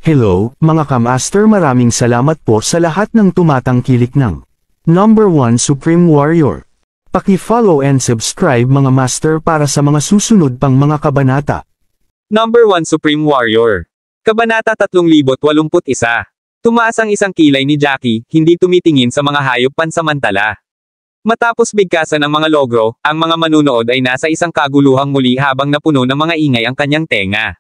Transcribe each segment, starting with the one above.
Hello, mga kamaster, maraming salamat po sa lahat ng tumatangkilik ng Number 1 Supreme Warrior. Paki-follow and subscribe mga master para sa mga susunod pang mga kabanata. Number 1 Supreme Warrior. Kabanata 3081. Tumaas ang isang kilay ni Jackie, hindi tumitingin sa mga hayop pansamantala. Matapos bigkasan ng mga logro, ang mga manunood ay nasa isang kaguluhang muli habang napuno ng mga ingay ang kanyang tenga.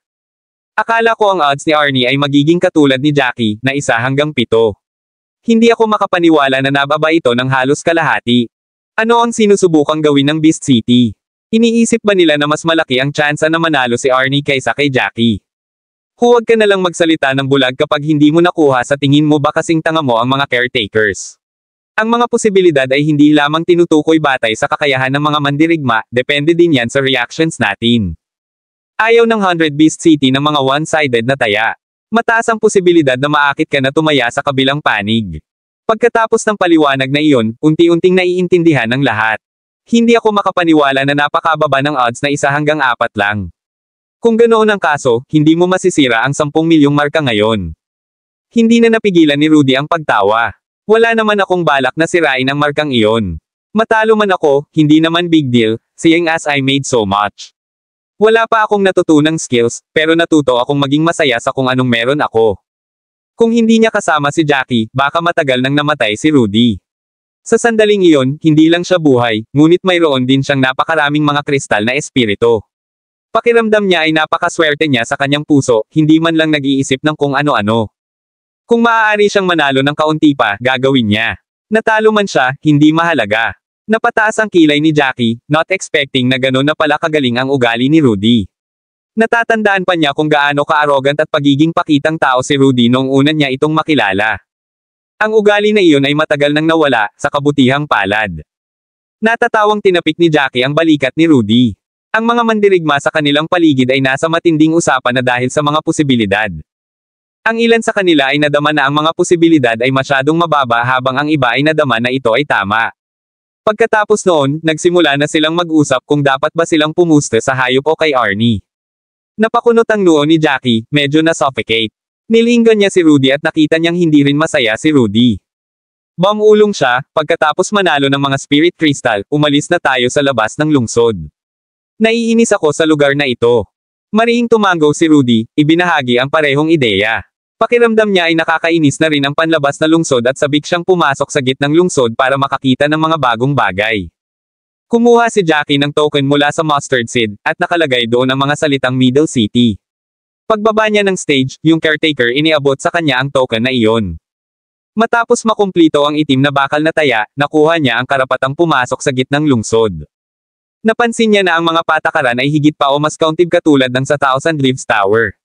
Akala ko ang odds ni Arnie ay magiging katulad ni Jackie, na 1-7. Hindi ako makapaniwala na nababa ito ng halos kalahati. Ano ang sinusubukang gawin ng Beast City? Iniisip ba nila na mas malaki ang tsansa na manalo si Arnie kaysa kay Jackie? Huwag ka na lang magsalita ng bulag kapag hindi mo nakuha sa tingin mo ba kasing tanga mo ang mga caretakers. Ang mga posibilidad ay hindi lamang tinutukoy batay sa kakayahan ng mga mandirigma, depende din yan sa reactions natin. Ayaw ng 100 Beast City ng mga one-sided na taya. Mataas ang posibilidad na maakit ka na tumaya sa kabilang panig. Pagkatapos ng paliwanag na iyon, unti-unting naiintindihan ng lahat. Hindi ako makapaniwala na napakababa ng odds na 1-4 lang. Kung ganoon ang kaso, hindi mo masisira ang 10 milyong marka ngayon. Hindi na napigilan ni Rudy ang pagtawa. Wala naman akong balak na sirain ang markang iyon. Matalo man ako, hindi naman big deal, seeing as I made so much. Wala pa akong natutunang skills, pero natuto akong maging masaya sa kung anong meron ako. Kung hindi niya kasama si Jackie, baka matagal nang namatay si Rudy. Sa sandaling iyon, hindi lang siya buhay, ngunit mayroon din siyang napakaraming mga kristal na espiritu. Pakiramdam niya ay napakaswerte niya sa kanyang puso, hindi man lang nag-iisip ng kung ano-ano. Kung maaari siyang manalo ng kaunti pa, gagawin niya. Natalo man siya, hindi mahalaga. Napataas ang kilay ni Jackie, not expecting na gano'n na pala kagaling ang ugali ni Rudy. Natatandaan pa niya kung gaano ka-arrogant at pagiging pakitang tao si Rudy noong una niya itong makilala. Ang ugali na iyon ay matagal nang nawala, sa kabutihang palad. Natatawang tinapik ni Jackie ang balikat ni Rudy. Ang mga mandirigma sa kanilang paligid ay nasa matinding usapan na dahil sa mga posibilidad. Ang ilan sa kanila ay nadama na ang mga posibilidad ay masyadong mababa habang ang iba ay nadama na ito ay tama. Pagkatapos noon, nagsimula na silang mag-usap kung dapat ba silang pumuste sa hayop o kay Arnie. Napakunot ang noo ni Jackie, medyo na-suffocate. Nilinggan niya si Rudy at nakita niyang hindi rin masaya si Rudy. Bamulong siya, pagkatapos manalo ng mga spirit crystal, umalis na tayo sa labas ng lungsod. Naiinis ako sa lugar na ito. Mariing tumanggaw si Rudy, ibinahagi ang parehong ideya. Pakiramdam niya ay nakakainis na rin ang panlabas na lungsod at sabik siyang pumasok sa gitnang lungsod para makakita ng mga bagong bagay. Kumuha si Jackie ng token mula sa mustard seed, at nakalagay doon ang mga salitang Middle City. Pagbaba niya ng stage, yung caretaker iniabot sa kanya ang token na iyon. Matapos makumplito ang itim na bakal na taya, nakuha niya ang karapatang pumasok sa gitnang lungsod. Napansin niya na ang mga patakaran ay higit pa o mas kaunti katulad ng sa Thousand Leaves Tower.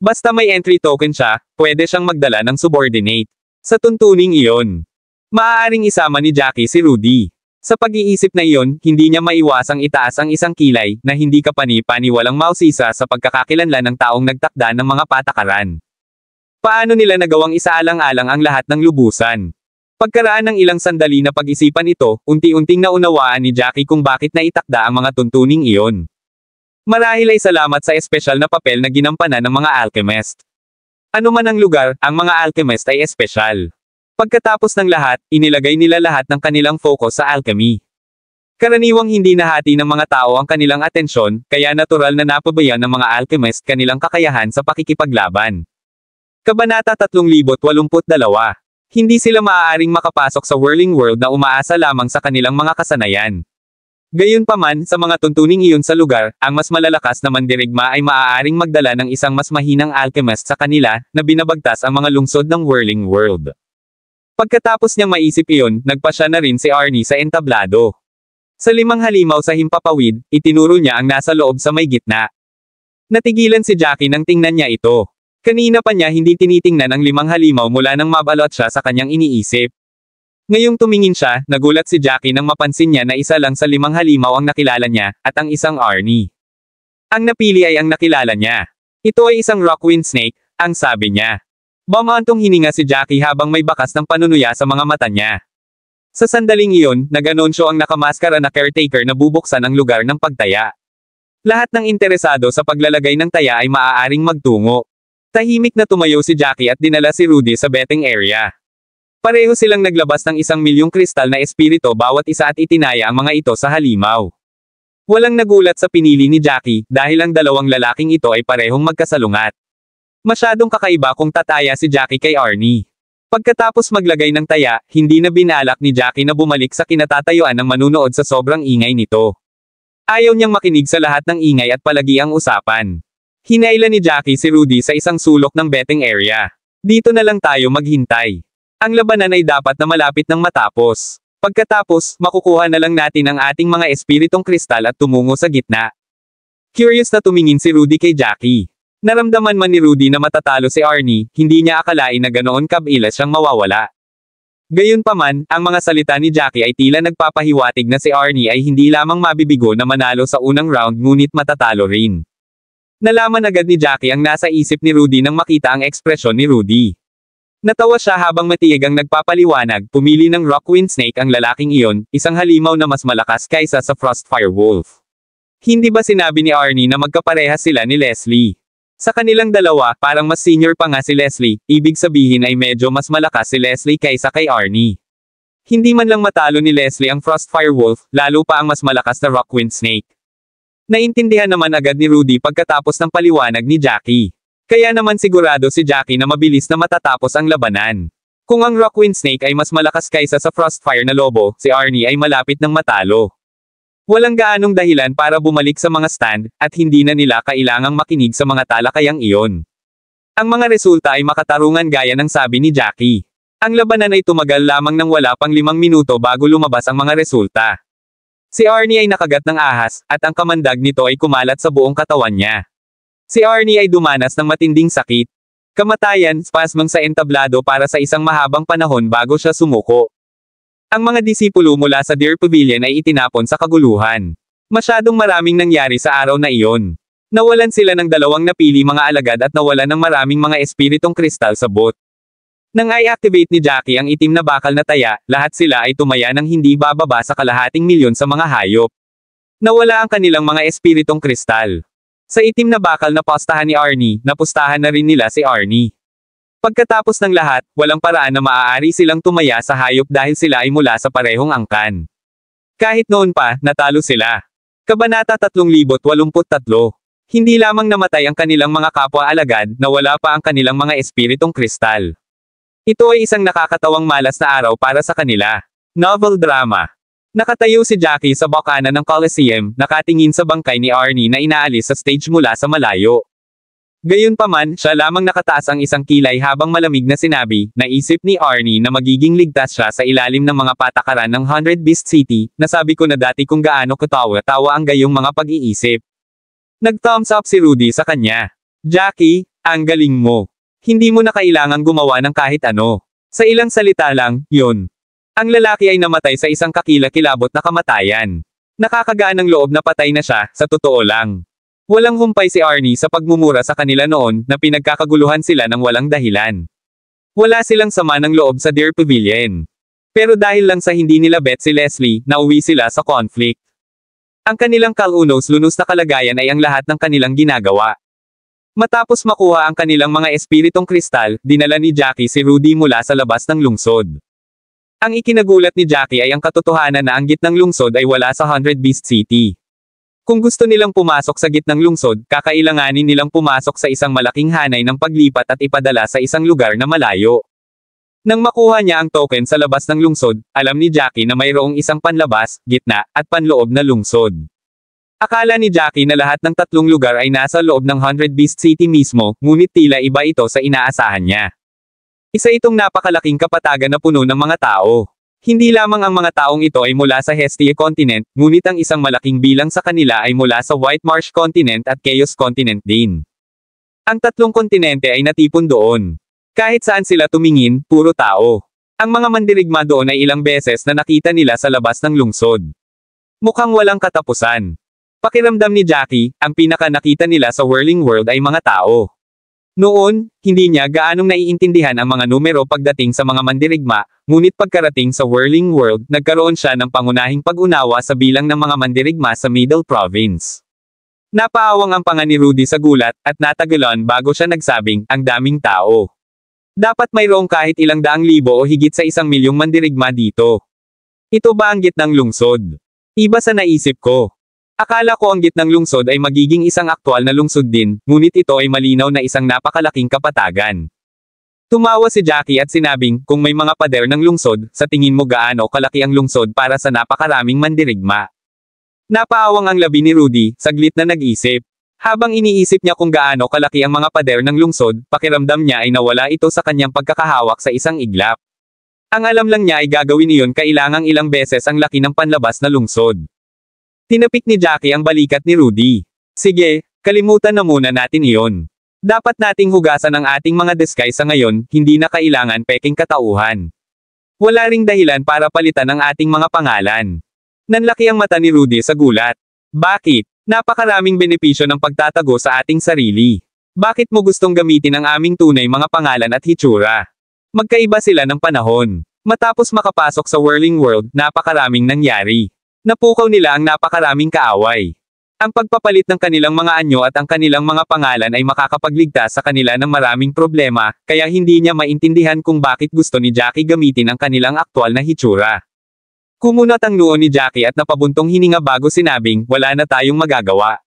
Basta may entry token siya, pwede siyang magdala ng subordinate. Sa tuntuning iyon, maaaring isama ni Jackie si Rudy. Sa pag-iisip na iyon, hindi niya maiwasang itaas ang isang kilay, na hindi kapani-pani walang mausisa sa pagkakakilanlan ng taong nagtakda ng mga patakaran. Paano nila nagawang isaalang-alang ang lahat ng lubusan? Pagkaraan ng ilang sandali na pag-isipan ito, unti-unting naunawaan ni Jackie kung bakit naitakda ang mga tuntuning iyon. Marahil ay salamat sa espesyal na papel na ginampanan ng mga alchemist. Ano man ang lugar, ang mga alchemist ay espesyal. Pagkatapos ng lahat, inilagay nila lahat ng kanilang focus sa alchemy. Karaniwang hindi nahati ng mga tao ang kanilang atensyon, kaya natural na napabayan ng mga alchemist kanilang kakayahan sa pakikipaglaban. Kabanata 3082. Hindi sila maaaring makapasok sa whirling world na umaasa lamang sa kanilang mga kasanayan. Gayunpaman, sa mga tuntuning iyon sa lugar, ang mas malalakas na mandirigma ay maaaring magdala ng isang mas mahinang alchemist sa kanila, na binabagtas ang mga lungsod ng whirling world. Pagkatapos niyang maisip iyon, nagpasya na rin si Arnie sa entablado. Sa 5 halimaw sa himpapawid, itinuro niya ang nasa loob sa may gitna. Natigilan si Jackie nang tingnan niya ito. Kanina pa niya hindi tinitingnan ang 5 halimaw mula nang mabalot siya sa kanyang iniisip. Ngayong tumingin siya, nagulat si Jackie nang mapansin niya na isa lang sa 5 halimaw ang nakilala niya, at ang isang Arnie. Ang napili ay ang nakilala niya. Ito ay isang rockwind snake, ang sabi niya. Bumantong hininga si Jackie habang may bakas ng panunuya sa mga mata niya. Sa sandaling iyon, nag-anunsyo ang nakamaskara na caretaker na bubuksan ang lugar ng pagtaya. Lahat ng interesado sa paglalagay ng taya ay maaaring magtungo. Tahimik na tumayo si Jackie at dinala si Rudy sa betting area. Pareho silang naglabas ng 1,000,000 kristal na espirito bawat isa at itinaya ang mga ito sa halimaw. Walang nagulat sa pinili ni Jackie dahil ang dalawang lalaking ito ay parehong magkasalungat. Masyadong kakaiba kung tataya si Jackie kay Arnie. Pagkatapos maglagay ng taya, hindi na binalak ni Jackie na bumalik sa kinatatayuan ng manunood sa sobrang ingay nito. Ayaw niyang makinig sa lahat ng ingay at palagi ang usapan. Hinailan ni Jackie si Rudy sa isang sulok ng betting area. Dito na lang tayo maghintay. Ang labanan ay dapat na malapit ng matapos. Pagkatapos, makukuha na lang natin ang ating mga espiritong kristal at tumungo sa gitna. Curious na tumingin si Rudy kay Jackie. Naramdaman man ni Rudy na matatalo si Arnie, hindi niya akalain na ganoon kabilis siyang mawawala. Gayunpaman, ang mga salita ni Jackie ay tila nagpapahiwatig na si Arnie ay hindi lamang mabibigo na manalo sa unang round ngunit matatalo rin. Nalaman agad ni Jackie ang nasa isip ni Rudy nang makita ang ekspresyon ni Rudy. Natawa siya habang matiig ang nagpapaliwanag, pumili ng Rockwind Snake ang lalaking iyon, isang halimaw na mas malakas kaysa sa Frostfire Wolf. Hindi ba sinabi ni Arnie na magkaparehas sila ni Leslie? Sa kanilang dalawa, parang mas senior pa nga si Leslie, ibig sabihin ay medyo mas malakas si Leslie kaysa kay Arnie. Hindi man lang matalo ni Leslie ang Frostfire Wolf, lalo pa ang mas malakas na Rockwind Snake. Naintindihan naman agad ni Rudy pagkatapos ng paliwanag ni Jackie. Kaya naman sigurado si Jackie na mabilis na matatapos ang labanan. Kung ang Rockwind Snake ay mas malakas kaysa sa Frostfire na lobo, si Arnie ay malapit ng matalo. Walang gaanong dahilan para bumalik sa mga stand, at hindi na nila kailangang makinig sa mga talakayang iyon. Ang mga resulta ay makatarungan gaya ng sabi ni Jackie. Ang labanan ay tumagal lamang ng wala pang 5 minuto bago lumabas ang mga resulta. Si Arnie ay nakagat ng ahas, at ang kamandag nito ay kumalat sa buong katawan niya. Si Arnie ay dumanas ng matinding sakit. Kamatayan, spasmang sa entablado para sa isang mahabang panahon bago siya sumuko. Ang mga disipulo mula sa Deer Pavilion ay itinapon sa kaguluhan. Masyadong maraming nangyari sa araw na iyon. Nawalan sila ng 2 napili mga alagad at nawalan ng maraming mga espiritong kristal sa bot. Nang i-activate ni Jackie ang itim na bakal na taya, lahat sila ay tumaya ng hindi bababa sa 250,000 sa mga hayop. Nawala ang kanilang mga espiritong kristal. Sa itim na bakal na postahan ni Arnie, napustahan na rin nila si Arnie. Pagkatapos ng lahat, walang paraan na maaari silang tumaya sa hayop dahil sila ay mula sa parehong angkan. Kahit noon pa, natalo sila. Kabanata 3083. Hindi lamang namatay ang kanilang mga kapwa-alagad, nawala pa ang kanilang mga espiritong kristal. Ito ay isang nakakatawang malas na araw para sa kanila. Novel drama. Nakatayo si Jackie sa bokana ng Coliseum, nakatingin sa bangkay ni Arnie na inaalis sa stage mula sa malayo. Gayunpaman, siya lamang nakataas ang isang kilay habang malamig na sinabi, naisip ni Arnie na magiging ligtas siya sa ilalim ng mga patakaran ng 100 Beast City, nasabi ko na dati kung gaano katawa-tawa ang gayong mga pag-iisip. Nag-thumbs up si Rudy sa kanya. Jackie, ang galing mo. Hindi mo na kailangang gumawa ng kahit ano. Sa ilang salita lang, yun. Ang lalaki ay namatay sa isang kakilakilabot na kamatayan. Nakakagaan ng loob na patay na siya, sa totoo lang. Walang humpay si Arnie sa pagmumura sa kanila noon, na pinagkakaguluhan sila ng walang dahilan. Wala silang sama ng loob sa Deer Pavilion. Pero dahil lang sa hindi nila bet si Leslie, nauwi sila sa conflict. Ang kanilang kalunos-lunos na kalagayan ay ang lahat ng kanilang ginagawa. Matapos makuha ang kanilang mga espiritong kristal, dinala ni Jackie si Rudy mula sa labas ng lungsod. Ang ikinagulat ni Jackie ay ang katotohanan na ang gitnang lungsod ay wala sa 100 Beast City. Kung gusto nilang pumasok sa gitnang lungsod, kakailanganin nilang pumasok sa isang malaking hanay ng paglipat at ipadala sa isang lugar na malayo. Nang makuha niya ang token sa labas ng lungsod, alam ni Jackie na mayroong isang panlabas, gitna, at panloob na lungsod. Akala ni Jackie na lahat ng 3 lugar ay nasa loob ng 100 Beast City mismo, ngunit tila iba ito sa inaasahan niya. Isa itong napakalaking kapatagan na puno ng mga tao. Hindi lamang ang mga taong ito ay mula sa Hestia Continent, ngunit ang isang malaking bilang sa kanila ay mula sa White Marsh Continent at Chaos Continent din. Ang 3 kontinente ay natipon doon. Kahit saan sila tumingin, puro tao. Ang mga mandirigma doon ay ilang beses na nakita nila sa labas ng lungsod. Mukhang walang katapusan. Pakiramdam ni Jackie, ang pinaka nakita nila sa Whirling World ay mga tao. Noon, hindi niya gaanong naiintindihan ang mga numero pagdating sa mga mandirigma, ngunit pagkarating sa Whirling World, nagkaroon siya ng pangunahing pag-unawa sa bilang ng mga mandirigma sa Middle Province. Napaawang ang panga ni Rudy sa gulat, at natagalan bago siya nagsabing, ang daming tao. Dapat mayroong kahit ilang daang libo o higit sa 1 milyong mandirigma dito. Ito ba ang gitnang lungsod? Iba sa naisip ko. Akala ko ang gitnang lungsod ay magiging isang aktwal na lungsod din, ngunit ito ay malinaw na isang napakalaking kapatagan. Tumawa si Jackie at sinabing, kung may mga pader ng lungsod, sa tingin mo gaano kalaki ang lungsod para sa napakaraming mandirigma? Napaawang ang labi ni Rudy, saglit na nag-isip. Habang iniisip niya kung gaano kalaki ang mga pader ng lungsod, pakiramdam niya ay nawala ito sa kanyang pagkakahawak sa isang iglap. Ang alam lang niya ay gagawin iyon kailangang ilang beses ang laki ng panlabas na lungsod. Tinapik ni Jackie ang balikat ni Rudy. Sige, kalimutan na muna natin iyon. Dapat nating hugasan ang ating mga disguise sa ngayon, hindi na kailangan peking katauhan. Wala ring dahilan para palitan ang ating mga pangalan. Nanlaki ang mata ni Rudy sa gulat. Bakit? Napakaraming benepisyo ng pagtatago sa ating sarili. Bakit mo gustong gamitin ang aming tunay mga pangalan at hitsura? Magkaiba sila ng panahon. Matapos makapasok sa Whirling World, napakaraming nangyari. Napukaw nila ang napakaraming kaaway. Ang pagpapalit ng kanilang mga anyo at ang kanilang mga pangalan ay makakapagligtas sa kanila ng maraming problema, kaya hindi niya maintindihan kung bakit gusto ni Jackie gamitin ang kanilang aktwal na hitsura. Kumunat ang noo ni Jackie at napabuntong hininga bago sinabing, wala na tayong magagawa.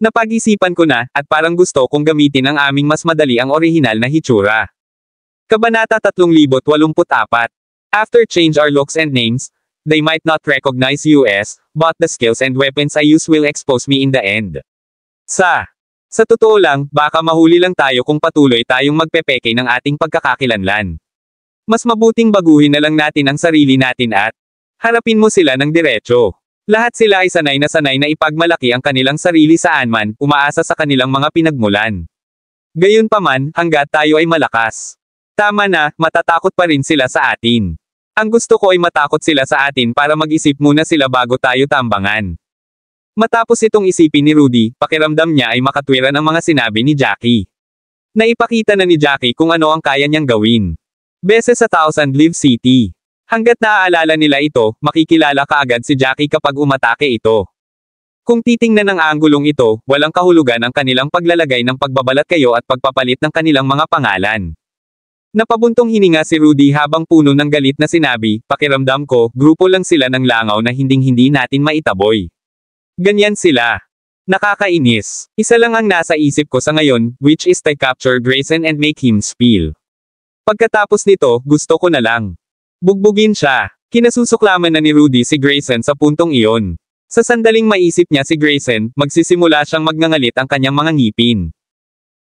Napag-isipan ko na, at parang gusto kong gamitin ang aming mas madali ang orihinal na hitsura. Kabanata 3084. After change our looks and names, they might not recognize us, but the skills and weapons I use will expose me in the end. Sa totoo lang, baka mahuli lang tayo kung patuloy tayong magpepeke ng ating pagkakakilanlan. Mas mabuting baguhin na lang natin ang sarili natin at harapin mo sila ng diretso. Lahat sila ay sanay na ipagmalaki ang kanilang sarili saan man, umaasa sa kanilang mga pinagmulan. Gayunpaman, hanggat tayo ay malakas. Tama na, matatakot pa rin sila sa atin. Ang gusto ko ay matakot sila sa atin para mag-isip muna sila bago tayo tambangan. Matapos itong isipin ni Rudy, pakiramdam niya ay makatwiran ang mga sinabi ni Jackie. Naipakita na ni Jackie kung ano ang kaya niyang gawin. Beses sa Thousand Leaf City. Hanggat naaalala nila ito, makikilala kaagad si Jackie kapag umatake ito. Kung titingnan ng anggulong ito, walang kahulugan ang kanilang paglalagay ng pagbabalat kayo at pagpapalit ng kanilang mga pangalan. Napabuntong hininga si Rudy habang puno ng galit na sinabi, pakiramdam ko, grupo lang sila ng langaw na hinding-hindi natin maitaboy. Ganyan sila. Nakakainis. Isa lang ang nasa isip ko sa ngayon, which is to capture Grayson and make him spill. Pagkatapos nito, gusto ko na lang bugbugin siya. Kinasusuklaman na ni Rudy si Grayson sa puntong iyon. Sa sandaling maisip niya si Grayson, magsisimula siyang magngangalit ang kanyang mga ngipin.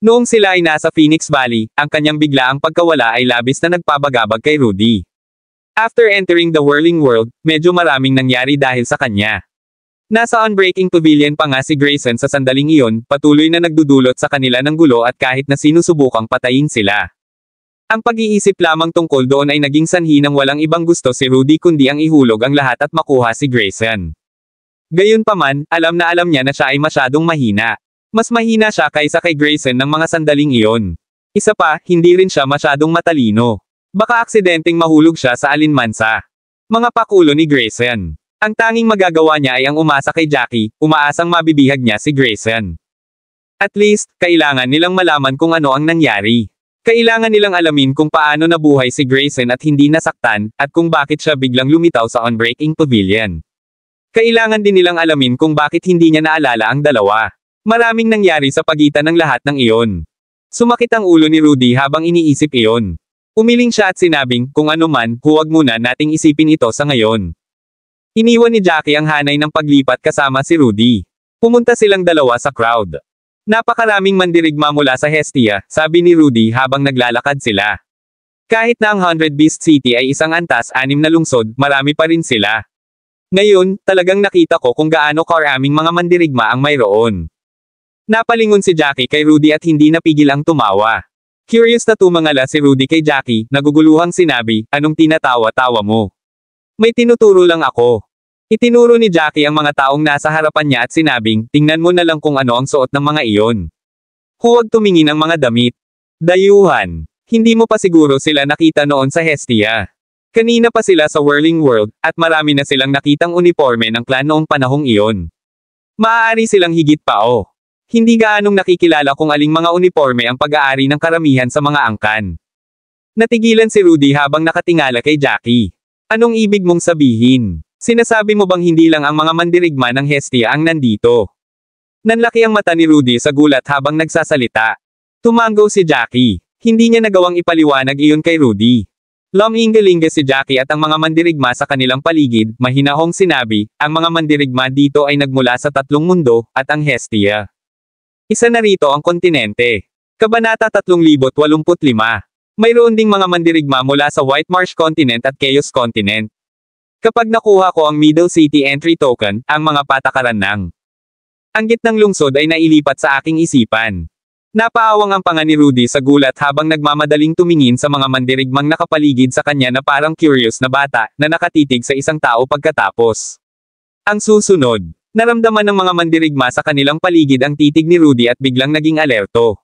Noong sila ay nasa Phoenix Valley, ang kanyang biglaang pagkawala ay labis na nagpabagabag kay Rudy. After entering the Whirling World, medyo maraming nangyari dahil sa kanya. Nasa Unbreaking Pavilion pa nga si Grayson sa sandaling iyon, patuloy na nagdudulot sa kanila ng gulo at kahit na sinusubukang patayin sila. Ang pag-iisip lamang tungkol doon ay naging sanhi ng walang ibang gusto si Rudy kundi ang ihulog ang lahat at makuha si Grayson. Gayunpaman, alam niya na siya ay masyadong mahina. Mas mahina siya kaysa kay Grayson ng mga sandaling iyon. Isa pa, hindi rin siya masyadong matalino. Baka aksidenteng mahulog siya sa alinmansa. Mga pakulo ni Grayson. Ang tanging magagawa niya ay ang umasa kay Jackie, umaasang mabibihag niya si Grayson. At least, kailangan nilang malaman kung ano ang nangyari. Kailangan nilang alamin kung paano nabuhay si Grayson at hindi nasaktan, at kung bakit siya biglang lumitaw sa Unbreaking Pavilion. Kailangan din nilang alamin kung bakit hindi niya naalala ang dalawa. Maraming nangyari sa pagitan ng lahat ng iyon. Sumakit ang ulo ni Rudy habang iniisip iyon. Umiling siya at sinabing, kung ano man, huwag muna nating isipin ito sa ngayon. Iniwan ni Jackie ang hanay ng paglipat kasama si Rudy. Pumunta silang dalawa sa crowd. Napakaraming mandirigma mula sa Hestia, sabi ni Rudy habang naglalakad sila. Kahit na ang 100 Beast City ay isang antas-anim na lungsod, marami pa rin sila. Ngayon, talagang nakita ko kung gaano karaming mga mandirigma ang mayroon. Napalingon si Jackie kay Rudy at hindi napigil ang tumawa. Curious na tumangala si Rudy kay Jackie, naguguluhang sinabi, anong tinatawa-tawa mo? May tinuturo lang ako. Itinuro ni Jackie ang mga taong nasa harapan niya at sinabing, tingnan mo na lang kung ano ang suot ng mga iyon. Huwag tumingin ang mga damit. Dayuhan. Hindi mo pa siguro sila nakita noon sa Hestia. Kanina pa sila sa Whirling World, at marami na silang nakitang uniforme ng clan noong panahong iyon. Maaari silang higit pa o. Hindi gaanong nakikilala kung aling mga uniforme ang pag-aari ng karamihan sa mga angkan. Natigilan si Rudy habang nakatingala kay Jackie. Anong ibig mong sabihin? Sinasabi mo bang hindi lang ang mga mandirigma ng Hestia ang nandito? Nanlaki ang mata ni Rudy sa gulat habang nagsasalita. Tumanggo si Jackie. Hindi niya nagawang ipaliwanag iyon kay Rudy. Lumingalinga si Jackie at ang mga mandirigma sa kanilang paligid, mahinahong sinabi, ang mga mandirigma dito ay nagmula sa tatlong mundo, at ang Hestia. Isa na rito ang kontinente. Kabanata 3085. Mayroon ding mga mandirigma mula sa White Marsh Continent at Chaos Continent. Kapag nakuha ko ang Middle City Entry Token, ang mga patakaran ng anggit ng lungsod ay nailipat sa aking isipan. Napaawang ang panga ni Rudy sa gulat habang nagmamadaling tumingin sa mga mandirigmang nakapaligid sa kanya na parang curious na bata na nakatitig sa isang tao pagkatapos. Ang susunod, naramdaman ng mga mandirigma sa kanilang paligid ang titig ni Rudy at biglang naging alerto.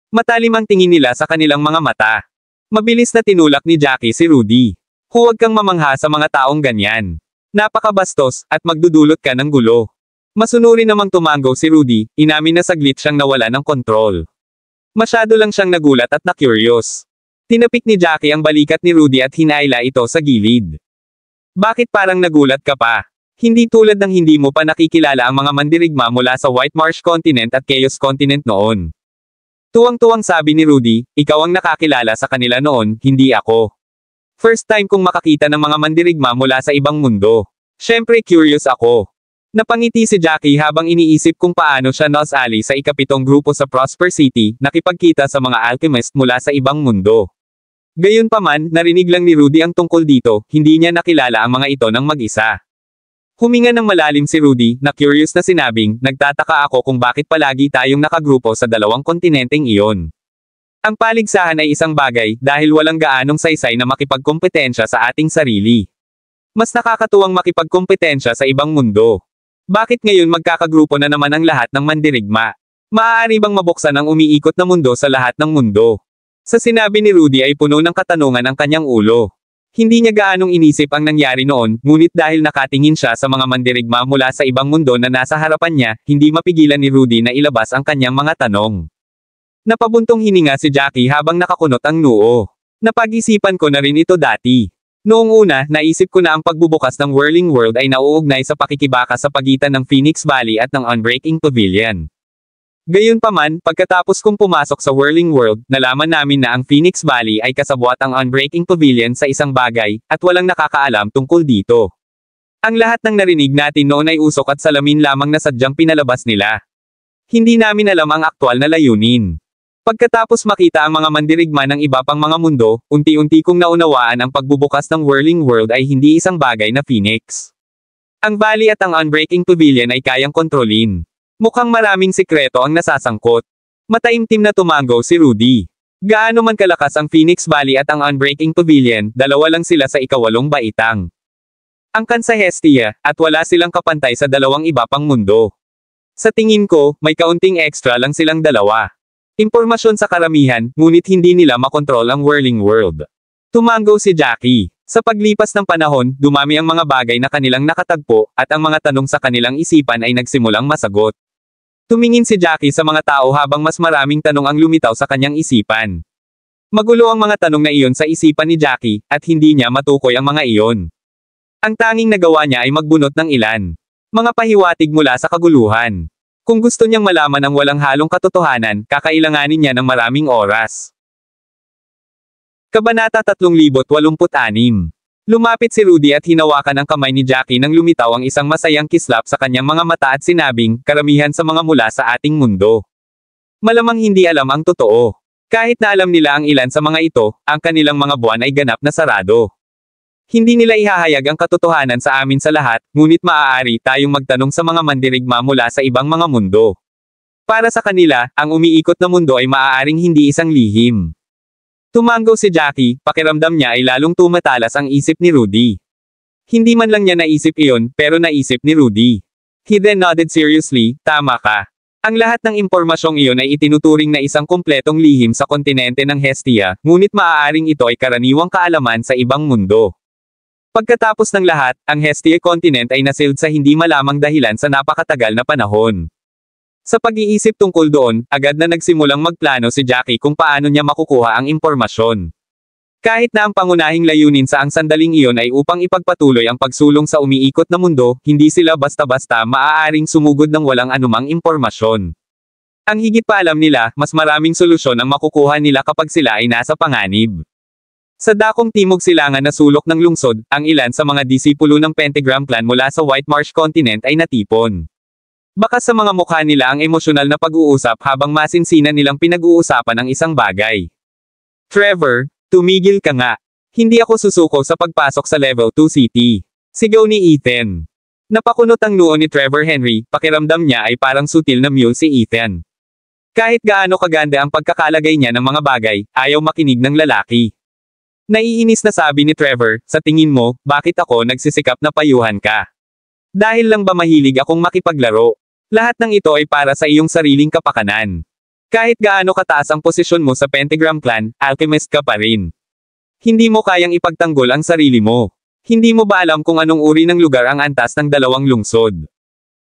Matalim ang tingin nila sa kanilang mga mata. Mabilis na tinulak ni Jackie si Rudy. Huwag kang mamangha sa mga taong ganyan. Napakabastos, at magdudulot ka ng gulo. Masunuri namang tumanggo si Rudy, inamin na saglit siyang nawala ng kontrol. Masyado lang siyang nagulat at na-curious. Tinapik ni Jackie ang balikat ni Rudy at hinaila ito sa gilid. Bakit parang nagulat ka pa? Hindi tulad ng hindi mo pa nakikilala ang mga mandirigma mula sa White Marsh Continent at Chaos Continent noon. Tuwang-tuwang sabi ni Rudy, ikaw ang nakakilala sa kanila noon, hindi ako. First time kong makakita ng mga mandirigma mula sa ibang mundo. Siyempre curious ako. Napangiti si Jackie habang iniisip kung paano siya nasali sa ikapitong grupo sa Prosper City, nakipagkita sa mga alchemist mula sa ibang mundo. Gayunpaman, narinig lang ni Rudy ang tungkol dito, hindi niya nakilala ang mga ito ng mag-isa. Huminga ng malalim si Rudy, na curious na sinabing, nagtataka ako kung bakit palagi tayong nakagrupo sa dalawang kontinenteng iyon. Ang paligsahan ay isang bagay, dahil walang gaanong saysay na makipagkompetensya sa ating sarili. Mas nakakatuwang makipagkompetensya sa ibang mundo. Bakit ngayon magkakagrupo na naman ang lahat ng mandirigma? Maaari bang mabuksan ang umiikot na mundo sa lahat ng mundo? Sa sinabi ni Rudy ay puno ng katanungan ang kanyang ulo. Hindi niya gaanong inisip ang nangyari noon, ngunit dahil nakatingin siya sa mga mandirigma mula sa ibang mundo na nasa harapan niya, hindi mapigilan ni Rudy na ilabas ang kanyang mga tanong. Napabuntong hininga si Jackie habang nakakunot ang noo. Napag-isipan ko na rin ito dati. Noong una, naisip ko na ang pagbubukas ng Whirling World ay nauugnay sa pakikibaka sa pagitan ng Phoenix Valley at ng Unbreaking Pavilion. Gayunpaman, pagkatapos kong pumasok sa Whirling World, nalaman namin na ang Phoenix Valley ay kasabwat ang Unbreaking Pavilion sa isang bagay, at walang nakakaalam tungkol dito. Ang lahat ng narinig natin noon ay usok at salamin lamang na sadyang pinalabas nila. Hindi namin alam ang aktwal na layunin. Pagkatapos makita ang mga mandirigma ng iba pang mga mundo, unti-unti kong naunawaan ang pagbubukas ng Whirling World ay hindi isang bagay na Phoenix. Ang Valley at ang Unbreaking Pavilion ay kayang kontrolin. Mukhang maraming sikreto ang nasasangkot. Mataimtim na tumanggo si Rudy. Gaano man kalakas ang Phoenix Valley at ang Unbreaking Pavilion, dalawa lang sila sa ikawalong baitang. Angkan sa Hestia, at wala silang kapantay sa dalawang iba pang mundo. Sa tingin ko, may kaunting extra lang silang dalawa. Impormasyon sa karamihan, ngunit hindi nila makontrol ang Whirling World. Tumanggo si Jackie. Sa paglipas ng panahon, dumami ang mga bagay na kanilang nakatagpo, at ang mga tanong sa kanilang isipan ay nagsimulang masagot. Tumingin si Jackie sa mga tao habang mas maraming tanong ang lumitaw sa kanyang isipan. Magulo ang mga tanong na iyon sa isipan ni Jackie, at hindi niya matukoy ang mga iyon. Ang tanging nagawa niya ay magbunot ng ilan. Mga pahiwatig mula sa kaguluhan. Kung gusto niyang malaman ang walang halong katotohanan, kakailanganin niya ng maraming oras. Kabanata 3086. Lumapit si Rudy at hinawakan ang kamay ni Jackie nang lumitaw ang isang masayang kislap sa kanyang mga mata at sinabing, karamihan sa mga mula sa ating mundo. Malamang hindi alam ang totoo. Kahit na alam nila ang ilan sa mga ito, ang kanilang mga buwan ay ganap na sarado. Hindi nila ihahayag ang katotohanan sa amin sa lahat, ngunit maaari tayong magtanong sa mga mandirigma mula sa ibang mga mundo. Para sa kanila, ang umiikot na mundo ay maaaring hindi isang lihim. Tumanggo si Jackie, pakiramdam niya ay lalong tumatalas ang isip ni Rudy. Hindi man lang niya naisip iyon, pero naisip ni Rudy. He then nodded seriously, tama ka. Ang lahat ng impormasyong iyon ay itinuturing na isang kumpletong lihim sa kontinente ng Hestia, ngunit maaaring ito ay karaniwang kaalaman sa ibang mundo. Pagkatapos ng lahat, ang Hestia continent ay nasealed sa hindi malamang dahilan sa napakatagal na panahon. Sa pag-iisip tungkol doon, agad na nagsimulang magplano si Jackie kung paano niya makukuha ang impormasyon. Kahit na ang pangunahing layunin sa ang sandaling iyon ay upang ipagpatuloy ang pagsulong sa umiikot na mundo, hindi sila basta-basta maaaring sumugod ng walang anumang impormasyon. Ang higit pa alam nila, mas maraming solusyon ang makukuha nila kapag sila ay nasa panganib. Sa dakong timog silangan na sulok ng lungsod, ang ilan sa mga disipulo ng Pentagram Clan mula sa White Marsh Continent ay natipon. Baka sa mga mukha nila ang emosyonal na pag-uusap habang masinsinan nilang pinag-uusapan ang isang bagay. Trevor, tumigil ka nga. Hindi ako susuko sa pagpasok sa Level 2 City. Sigaw ni Ethan. Napakunot ang noo ni Trevor Henry, pakiramdam niya ay parang sutil na mule si Ethan. Kahit gaano kaganda ang pagkakalagay niya ng mga bagay, ayaw makinig ng lalaki. Naiinis na sabi ni Trevor, sa tingin mo, bakit ako nagsisikap na payuhan ka? Dahil lang ba mahilig akong makipaglaro? Lahat ng ito ay para sa iyong sariling kapakanan. Kahit gaano kataas ang posisyon mo sa Pentagram Clan, alchemist ka pa rin. Hindi mo kayang ipagtanggol ang sarili mo. Hindi mo ba alam kung anong uri ng lugar ang antas ng dalawang lungsod?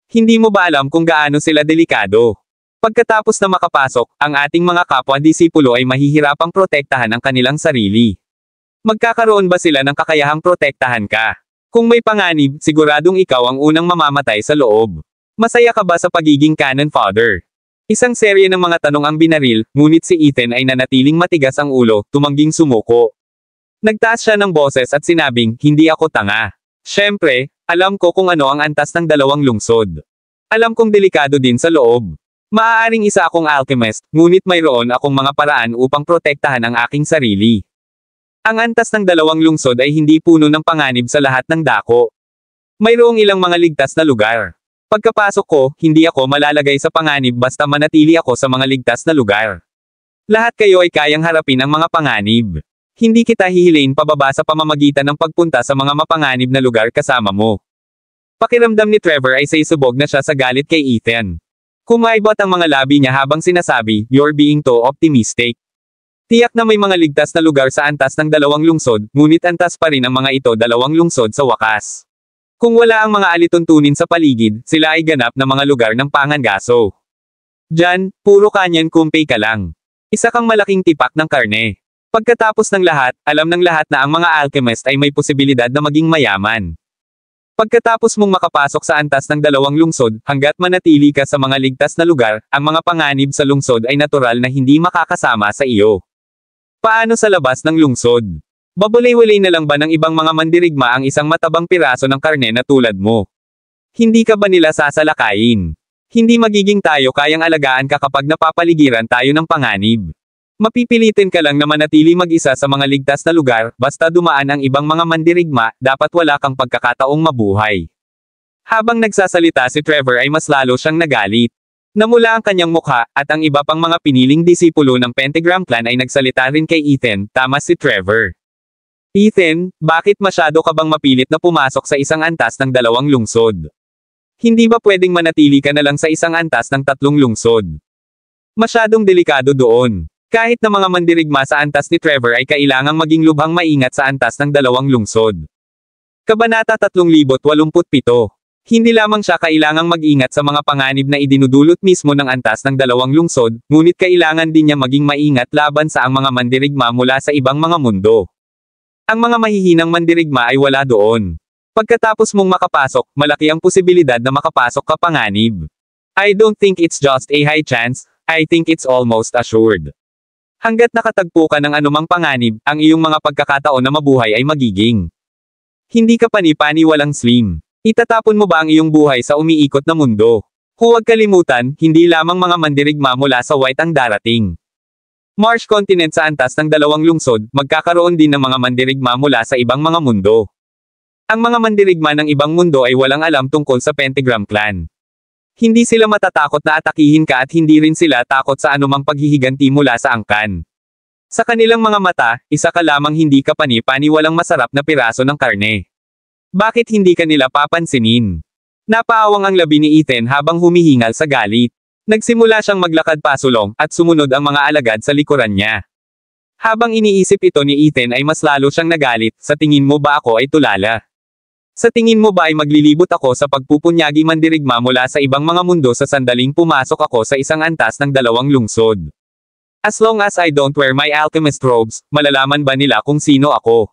Hindi mo ba alam kung gaano sila delikado? Pagkatapos na makapasok, ang ating mga kapwa-disipulo ay mahihirapang protektahan ang kanilang sarili. Magkakaroon ba sila ng kakayahang protektahan ka? Kung may panganib, siguradong ikaw ang unang mamamatay sa loob. Masaya ka ba sa pagiging cannon fodder? Isang serye ng mga tanong ang binaril, ngunit si Ethan ay nanatiling matigas ang ulo, tumangging sumuko. Nagtaas siya ng boses at sinabing, hindi ako tanga. Siyempre, alam ko kung ano ang antas ng dalawang lungsod. Alam kong delikado din sa loob. Maaaring isa akong alchemist, ngunit mayroon akong mga paraan upang protektahan ang aking sarili. Ang antas ng dalawang lungsod ay hindi puno ng panganib sa lahat ng dako. Mayroong ilang mga ligtas na lugar. Pagkapasok ko, hindi ako malalagay sa panganib basta manatili ako sa mga ligtas na lugar. Lahat kayo ay kayang harapin ang mga panganib. Hindi kita hihilin pababa sa pamamagitan ng pagpunta sa mga mapanganib na lugar kasama mo. Pakiramdam ni Trevor ay saysubog na siya sa galit kay Ethan. Kumaibot ang mga labi niya habang sinasabi, "You're being too optimistic." Tiyak na may mga ligtas na lugar sa antas ng dalawang lungsod, ngunit antas pa rin ang mga ito dalawang lungsod sa wakas. Kung wala ang mga alituntunin sa paligid, sila ay ganap na mga lugar ng pangangaso. Diyan, puro kanyan kumpay ka lang. Isa kang malaking tipak ng karne. Pagkatapos ng lahat, alam ng lahat na ang mga alchemist ay may posibilidad na maging mayaman. Pagkatapos mong makapasok sa antas ng dalawang lungsod, hanggat manatili ka sa mga ligtas na lugar, ang mga panganib sa lungsod ay natural na hindi makakasama sa iyo. Paano sa labas ng lungsod? Babulay-walay na lang ba ng ibang mga mandirigma ang isang matabang piraso ng karne na tulad mo? Hindi ka ba nila sasalakayin? Hindi magiging tayo kayang alagaan ka kapag napapaligiran tayo ng panganib. Mapipilitin ka lang na manatili mag-isa sa mga ligtas na lugar, basta dumaan ang ibang mga mandirigma, dapat wala kang pagkakataong mabuhay. Habang nagsasalita si Trevor ay mas lalo siyang nagalit. Namula ang kanyang mukha, at ang iba pang mga piniling disipulo ng Pentagram Clan ay nagsalita rin kay Ethan, tama si Trevor. Ethan, bakit masyado ka bang mapilit na pumasok sa isang antas ng dalawang lungsod? Hindi ba pwedeng manatili ka na lang sa isang antas ng tatlong lungsod? Masyadong delikado doon. Kahit na mga mandirigma sa antas ni Trevor ay kailangang maging lubhang maingat sa antas ng dalawang lungsod. Kabanata 3087. Hindi lamang siya kailangang mag-ingat sa mga panganib na idinudulot mismo ng antas ng dalawang lungsod, ngunit kailangan din niya maging maingat laban sa ang mga mandirigma mula sa ibang mga mundo. Ang mga mahihinang mandirigma ay wala doon. Pagkatapos mong makapasok, malaki ang posibilidad na makapasok ka panganib. I don't think it's just a high chance, I think it's almost assured. Hanggat nakatagpo ka ng anumang panganib, ang iyong mga pagkakataon na mabuhay ay magiging. Hindi ka pani-pani walang slim. Itatapon mo ba ang iyong buhay sa umiikot na mundo? Huwag kalimutan, hindi lamang mga mandirigma mula sa White ang darating. Marsh Continent sa antas ng dalawang lungsod, magkakaroon din ng mga mandirigma mula sa ibang mga mundo. Ang mga mandirigma ng ibang mundo ay walang alam tungkol sa Pentagram Clan. Hindi sila matatakot na atakihin ka at hindi rin sila takot sa anumang paghihiganti mula sa angkan. Sa kanilang mga mata, isa ka lamang hindi ka pani-pani walang masarap na piraso ng karne. Bakit hindi ka nila papansinin? Napaawang ang labi ni Ethan habang humihingal sa galit. Nagsimula siyang maglakad pasulong, at sumunod ang mga alagad sa likuran niya. Habang iniisip ito ni Ethan ay mas lalo siyang nagalit, sa tingin mo ba ako ay tulala? Sa tingin mo ba ay maglilibot ako sa pagpupunyagi mandirigma mula sa ibang mga mundo sa sandaling pumasok ako sa isang antas ng 2 lungsod? As long as I don't wear my alchemist robes, malalaman ba nila kung sino ako?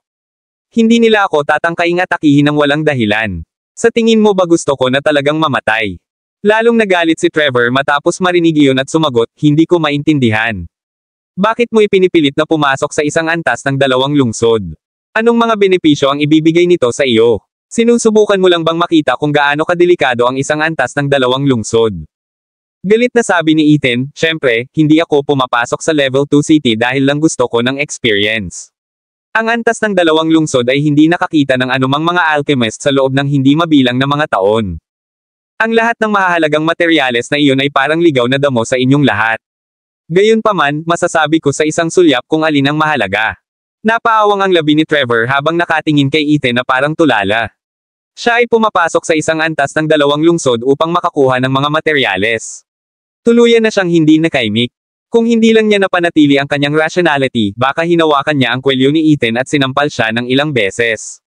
Hindi nila ako tatangkaing atakihin ng walang dahilan. Sa tingin mo ba gusto ko na talagang mamatay? Lalong nagalit si Trevor matapos marinig iyon at sumagot, hindi ko maintindihan. Bakit mo ipinipilit na pumasok sa isang antas ng 2 lungsod? Anong mga benepisyo ang ibibigay nito sa iyo? Sinusubukan mo lang bang makita kung gaano kadelikado ang isang antas ng 2 lungsod? Galit na sabi ni Ethan, syempre, hindi ako pumapasok sa level 2 city dahil lang gusto ko ng experience. Ang antas ng 2 lungsod ay hindi nakakita ng anumang mga alchemist sa loob ng hindi mabilang na mga taon. Ang lahat ng mahahalagang materyales na iyon ay parang ligaw na damo sa inyong lahat. Gayunpaman, masasabi ko sa isang sulyap kung alin ang mahalaga. Napaawang ang labi ni Trevor habang nakatingin kay Ethan na parang tulala. Siya ay pumapasok sa isang antas ng 2 lungsod upang makakuha ng mga materyales. Tuluyan na siyang hindi nakaimik. Kung hindi lang niya napanatili ang kanyang rationality, baka hinawakan niya ang kwelyo ni Ethan at sinampal siya ng ilang beses.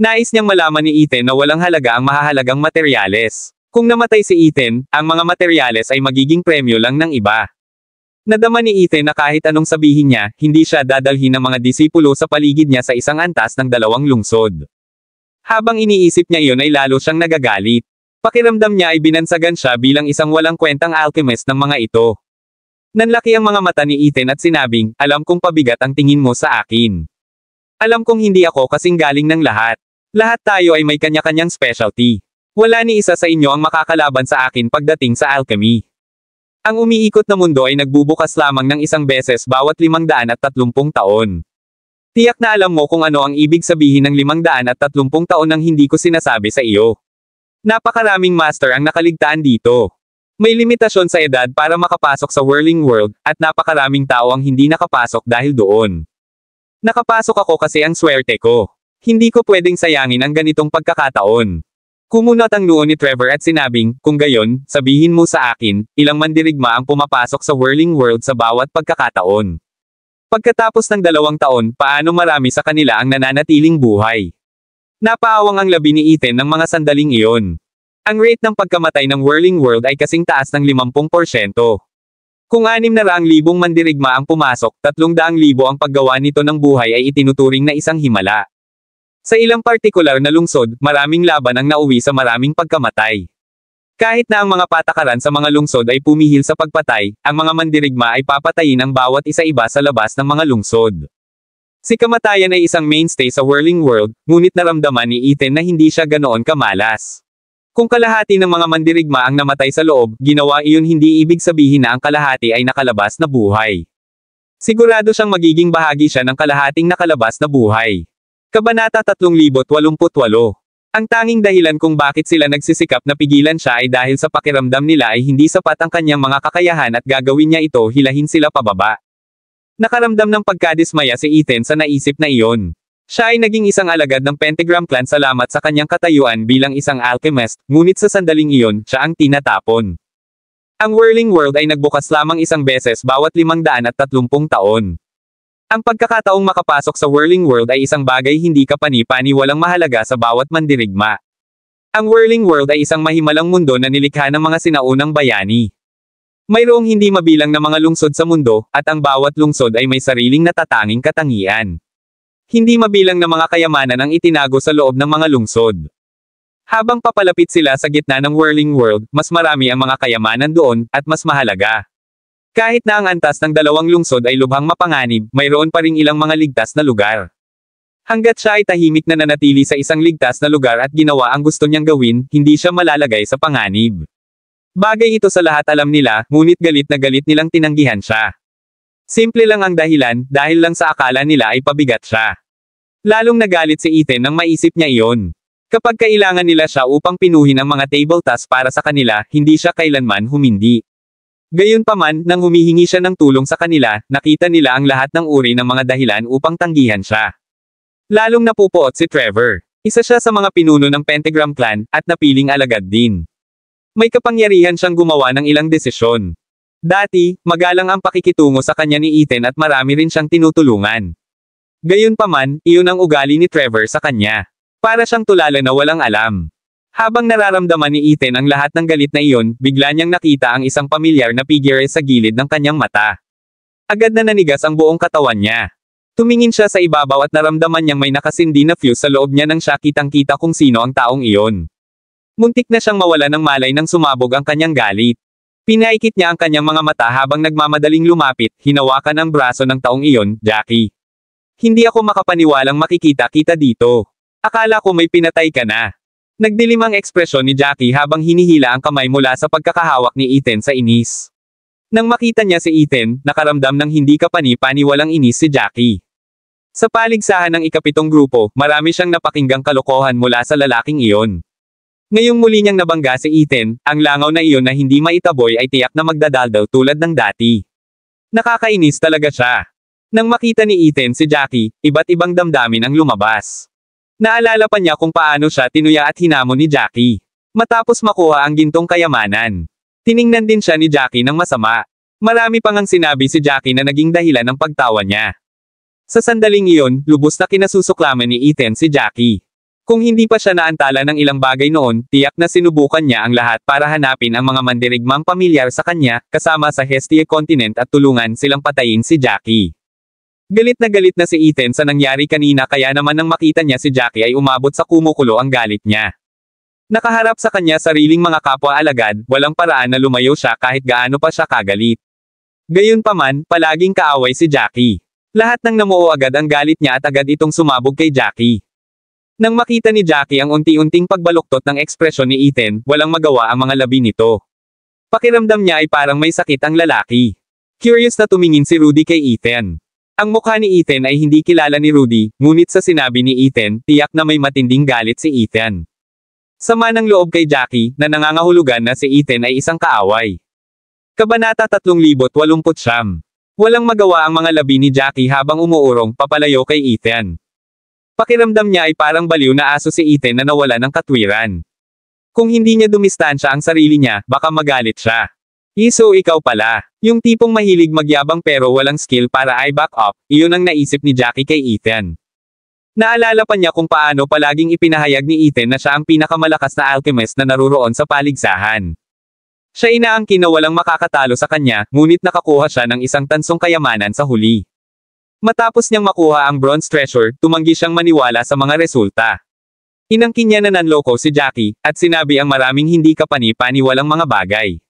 Nais niyang malaman ni Ethan na walang halaga ang mahahalagang materyales. Kung namatay si Ethan, ang mga materyales ay magiging premyo lang ng iba. Nadama ni Ethan na kahit anong sabihin niya, hindi siya dadalhin ng mga disipulo sa paligid niya sa isang antas ng 2 lungsod. Habang iniisip niya iyon ay lalo siyang nagagalit. Pakiramdam niya ay binansagan siya bilang isang walang kwentang alchemist ng mga ito. Nanlaki ang mga mata ni Ethan at sinabing, alam kong pabigat ang tingin mo sa akin. Alam kong hindi ako kasing galing ng lahat. Lahat tayo ay may kanya-kanyang specialty. Wala ni isa sa inyo ang makakalaban sa akin pagdating sa alchemy. Ang umiikot na mundo ay nagbubukas lamang ng isang beses bawat 530 taon. Tiyak na alam mo kung ano ang ibig sabihin ng 530 taon nang hindi ko sinasabi sa iyo. Napakaraming master ang nakaligtaan dito. May limitasyon sa edad para makapasok sa Whirling World, at napakaraming tao ang hindi nakapasok dahil doon. Nakapasok ako kasi ang swerte ko. Hindi ko pwedeng sayangin ang ganitong pagkakataon. Kumunot ang noo ni Trevor at sinabing, kung gayon, sabihin mo sa akin, ilang mandirigma ang pumapasok sa Whirling World sa bawat pagkakataon. Pagkatapos ng 2 taon, paano marami sa kanila ang nananatiling buhay? Napaawang ang labi ni Ethan ng mga sandaling iyon. Ang rate ng pagkamatay ng Whirling World ay kasing taas ng 50%. Kung 600,000 mandirigma ang pumasok, 300,000 ang paggawa nito ng buhay ay itinuturing na isang himala. Sa ilang partikular na lungsod, maraming laban ang nauwi sa maraming pagkamatay. Kahit na ang mga patakaran sa mga lungsod ay pumihil sa pagpatay, ang mga mandirigma ay papatayin ang bawat isa-iba sa labas ng mga lungsod. Si kamatayan ay isang mainstay sa Whirling World, ngunit naramdaman ni Ethan na hindi siya ganoon kamalas. Kung kalahati ng mga mandirigma ang namatay sa loob, ginawa iyon hindi ibig sabihin na ang kalahati ay nakalabas na buhay. Sigurado siyang magiging bahagi siya ng kalahating nakalabas na buhay. Kabanata 3088. Ang tanging dahilan kung bakit sila nagsisikap na pigilan siya ay dahil sa pakiramdam nila ay hindi sapat ang kanyang mga kakayahan at gagawin niya ito hilahin sila pababa. Nakaramdam ng pagkadismaya si Ethan sa naisip na iyon. Siya ay naging isang alagad ng Pentagram Clan salamat sa kanyang katayuan bilang isang alchemist, ngunit sa sandaling iyon, siya ang tinatapon. Ang Whirling World ay nagbukas lamang isang beses bawat 530 taon. Ang pagkakataong makapasok sa Whirling World ay isang bagay hindi kapani-paniwalang mahalaga sa bawat mandirigma. Ang Whirling World ay isang mahimalang mundo na nilikha ng mga sinaunang bayani. Mayroong hindi mabilang na mga lungsod sa mundo, at ang bawat lungsod ay may sariling natatanging katangian. Hindi mabilang na mga kayamanan ang itinago sa loob ng mga lungsod. Habang papalapit sila sa gitna ng Whirling World, mas marami ang mga kayamanan doon, at mas mahalaga. Kahit na ang antas ng 2 lungsod ay lubhang mapanganib, mayroon pa ring ilang mga ligtas na lugar. Hanggat siya ay tahimik na nanatili sa isang ligtas na lugar at ginawa ang gusto niyang gawin, hindi siya malalagay sa panganib. Bagay ito sa lahat alam nila, ngunit galit na galit nilang tinanggihan siya. Simple lang ang dahilan, dahil lang sa akala nila ay pabigat siya. Lalong nagalit si Ethan nang maisip niya iyon. Kapag kailangan nila siya upang pinuhin ang mga table tasks para sa kanila, hindi siya kailanman humindi. Gayunpaman, nang humihingi siya ng tulong sa kanila, nakita nila ang lahat ng uri ng mga dahilan upang tanggihan siya. Lalong napupuot si Trevor. Isa siya sa mga pinuno ng Pentagram Clan, at napiling alagad din. May kapangyarihan siyang gumawa ng ilang desisyon. Dati, magalang ang pakikitungo sa kanya ni Ethan at marami rin siyang tinutulungan. Gayunpaman, iyon ang ugali ni Trevor sa kanya. Para siyang tulala na walang alam. Habang nararamdaman ni Ethan ang lahat ng galit na iyon, bigla niyang nakita ang isang pamilyar na figure sa gilid ng kanyang mata. Agad na nanigas ang buong katawan niya. Tumingin siya sa ibabaw at naramdaman niyang may nakasindi na fuse sa loob niya nang siya kitang-kita kung sino ang taong iyon. Muntik na siyang mawala ng malay nang sumabog ang kanyang galit. Pinaikit niya ang kanyang mga mata habang nagmamadaling lumapit, hinawakan ang braso ng taong iyon, Jackie. Hindi ako makapaniwalang makikita-kita dito. Akala ko may pinatay ka na. Nagdilim ang ekspresyon ni Jackie habang hinihila ang kamay mula sa pagkakahawak ni Ethan sa inis. Nang makita niya si Ethan, nakaramdam ng hindi kapani-paniwalang inis si Jackie. Sa paligsahan ng ikapitong grupo, marami siyang napakinggang kalokohan mula sa lalaking iyon. Ngayong muli niyang nabangga si Ethan, ang langaw na iyon na hindi maitaboy ay tiyak na magdadaldaw tulad ng dati. Nakakainis talaga siya. Nang makita ni Ethan si Jackie, iba't ibang damdamin ang lumabas. Naalala pa niya kung paano siya tinuya at hinamon ni Jackie. Matapos makuha ang gintong kayamanan. Tiningnan din siya ni Jackie ng masama. Marami pang ang sinabi si Jackie na naging dahilan ng pagtawa niya. Sa sandaling iyon, lubos na kinasusuklaman ni Ethan si Jackie. Kung hindi pa siya naantala ng ilang bagay noon, tiyak na sinubukan niya ang lahat para hanapin ang mga mandirigmang pamilyar sa kanya, kasama sa Hestia Continent at tulungan silang patayin si Jackie. Galit na si Ethan sa nangyari kanina kaya naman nang makita niya si Jackie ay umabot sa kumukulo ang galit niya. Nakaharap sa kanya sariling mga kapwa-alagad, walang paraan na lumayo siya kahit gaano pa siya kagalit. Gayunpaman, palaging kaaway si Jackie. Lahat ng namuo agad ang galit niya at agad itong sumabog kay Jackie. Nang makita ni Jackie ang unti-unting pagbaluktot ng ekspresyon ni Ethan, walang magawa ang mga labi nito. Pakiramdam niya ay parang may sakit ang lalaki. Curious na tumingin si Rudy kay Ethan. Ang mukha ni Ethan ay hindi kilala ni Rudy, ngunit sa sinabi ni Ethan, tiyak na may matinding galit si Ethan. Sama ng loob kay Jackie, na nangangahulugan na si Ethan ay isang kaaway. Kabanata 389. Walang magawa ang mga labi ni Jackie habang umuurong papalayo kay Ethan. Pakiramdam niya ay parang baliw na aso si Ethan na nawala ng katwiran. Kung hindi niya dumistansya ang sarili niya, baka magalit siya. So ikaw pala, yung tipong mahilig magyabang pero walang skill para i-back up, iyon ang naisip ni Jackie kay Ethan. Naalala pa niya kung paano palaging ipinahayag ni Ethan na siya ang pinakamalakas na alchemist na naruroon sa paligsahan. Siya inaangkin na walang makakatalo sa kanya, ngunit nakakuha siya ng isang tansong kayamanan sa huli. Matapos niyang makuha ang bronze treasure, tumanggi siyang maniwala sa mga resulta. Inangkin niya na nanloko si Jackie, at sinabi ang maraming hindi kapani-paniwalang mga bagay.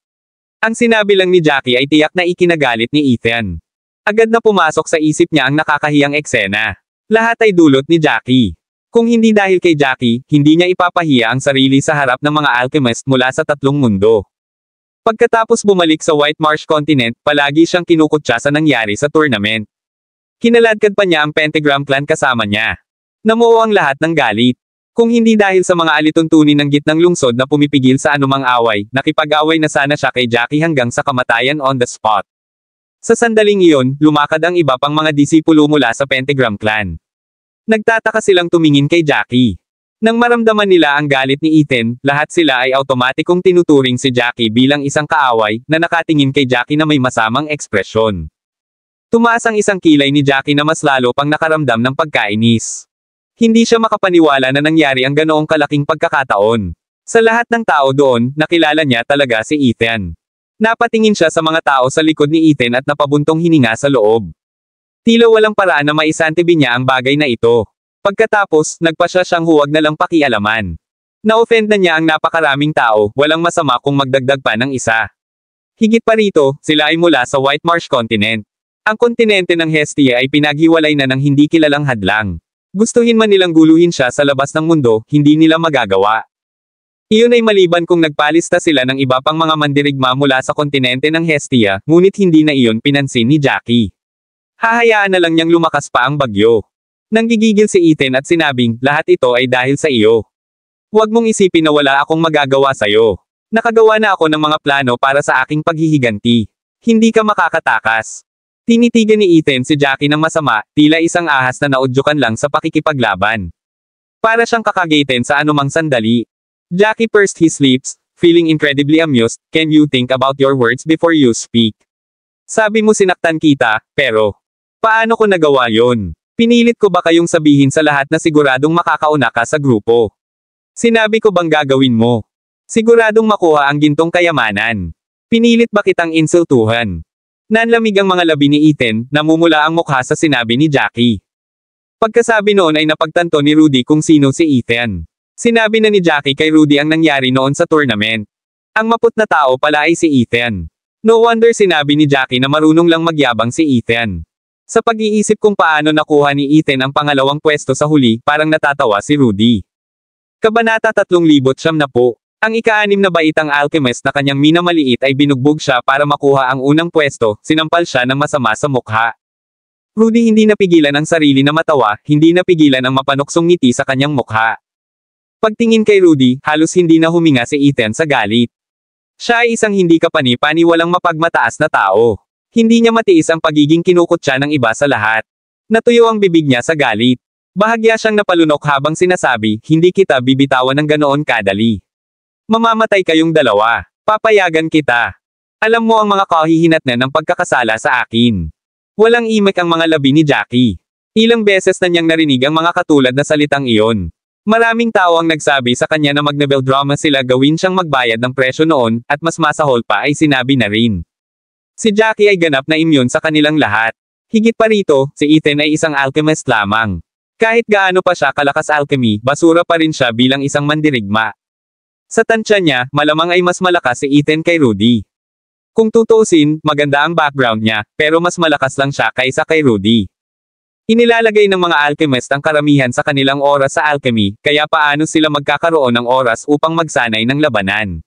Ang sinabi lang ni Jackie ay tiyak na ikinagalit ni Ethan. Agad na pumasok sa isip niya ang nakakahiyang eksena. Lahat ay dulot ni Jackie. Kung hindi dahil kay Jackie, hindi niya ipapahiya ang sarili sa harap ng mga alchemist mula sa tatlong mundo. Pagkatapos bumalik sa White Marsh Continent, palagi siyang kinukutya sa nangyari sa tournament. Kinaladkad pa niya ang Pentagram Clan kasama niya. Namuo ang lahat ng galit. Kung hindi dahil sa mga alituntunin ng gitnang lungsod na pumipigil sa anumang away, nakipag-away na sana siya kay Jackie hanggang sa kamatayan on the spot. Sa sandaling iyon, lumakad ang iba pang mga disipulo mula sa Pentagram Clan. Nagtataka silang tumingin kay Jackie. Nang maramdaman nila ang galit ni Ethan, lahat sila ay automatikong tinuturing si Jackie bilang isang kaaway, na nakatingin kay Jackie na may masamang ekspresyon. Tumaas ang isang kilay ni Jackie na mas lalo pang nakaramdam ng pagkainis. Hindi siya makapaniwala na nangyari ang ganoong kalaking pagkakataon. Sa lahat ng tao doon, nakilala niya talaga si Ethan. Napatingin siya sa mga tao sa likod ni Ethan at napabuntong hininga sa loob. Tila walang paraan na maisantibi niya ang bagay na ito. Pagkatapos, nagpasya siyang huwag na lang pakialaman. Na-offend na niya ang napakaraming tao, walang masama kung magdagdag pa ng isa. Higit pa rito, sila ay mula sa White Marsh Continent. Ang kontinente ng Hestia ay pinaghiwalay na ng hindi kilalang hadlang. Gustuhin man nilang guluhin siya sa labas ng mundo, hindi nila magagawa. Iyon ay maliban kung nagpalista sila ng iba pang mga mandirigma mula sa kontinente ng Hestia, ngunit hindi na iyon pinansin ni Jackie. Hahayaan na lang niyang lumakas pa ang bagyo. Nanggigigil si Ethan at sinabing, lahat ito ay dahil sa iyo. Huwag mong isipin na wala akong magagawa sa'yo. Nakagawa na ako ng mga plano para sa aking paghihiganti. Hindi ka makakatakas. Tinitigan ni Ethan si Jackie ng masama, tila isang ahas na naudyukan lang sa pakikipaglaban. Para siyang kakagaitin sa anumang sandali. Jackie pursed his lips, feeling incredibly amused, can you think about your words before you speak? Sabi mo sinaktan kita, pero, paano ko nagawa yon? Pinilit ko ba kayong sabihin sa lahat na siguradong makakauna ka sa grupo? Sinabi ko bang gagawin mo? Siguradong makuha ang gintong kayamanan. Pinilit ba kitang insultuhan? Nanlamig ang mga labi ni Ethan, namumula ang mukha sa sinabi ni Jackie. Pagkasabi noon ay napagtanto ni Rudy kung sino si Ethan. Sinabi na ni Jackie kay Rudy ang nangyari noon sa tournament. Ang maput na tao pala ay si Ethan. No wonder sinabi ni Jackie na marunong lang magyabang si Ethan. Sa pag-iisip kung paano nakuha ni Ethan ang pangalawang pwesto sa huli, parang natatawa si Rudy. Kabanata 3,900 po. Ang ika-6 na baitang alchemist na kanyang minamaliit ay binugbog siya para makuha ang unang pwesto, sinampal siya ng masama sa mukha. Rudy hindi napigilan ang sarili na matawa, hindi napigilan ang mapanuksong ngiti sa kanyang mukha. Pagtingin kay Rudy, halos hindi na huminga si Ethan sa galit. Siya ay isang hindi kapani-paniwalang mapagmataas na tao. Hindi niya matiis ang pagiging kinukutya ng iba sa lahat. Natuyo ang bibig niya sa galit. Bahagya siyang napalunok habang sinasabi, hindi kita bibitawan ng ganoon kadali. Mamamatay kayong dalawa. Papayagan kita. Alam mo ang mga kahihinatnan ng pagkakasala sa akin. Walang imik ang mga labi ni Jackie. Ilang beses na niyang narinig ang mga katulad na salitang iyon. Maraming tao ang nagsabi sa kanya na mag-novel drama sila gawin siyang magbayad ng presyo noon, at mas masahol pa ay sinabi na rin. Si Jackie ay ganap na immune sa kanilang lahat. Higit pa rito, si Ethan ay isang alchemist lamang. Kahit gaano pa siya kalakas alchemy, basura pa rin siya bilang isang mandirigma. Sa tansya niya, malamang ay mas malakas si Ethan kay Rudy. Kung tutuusin, maganda ang background niya, pero mas malakas lang siya kaysa kay Rudy. Inilalagay ng mga alchemist ang karamihan sa kanilang oras sa alchemy, kaya paano sila magkakaroon ng oras upang magsanay ng labanan?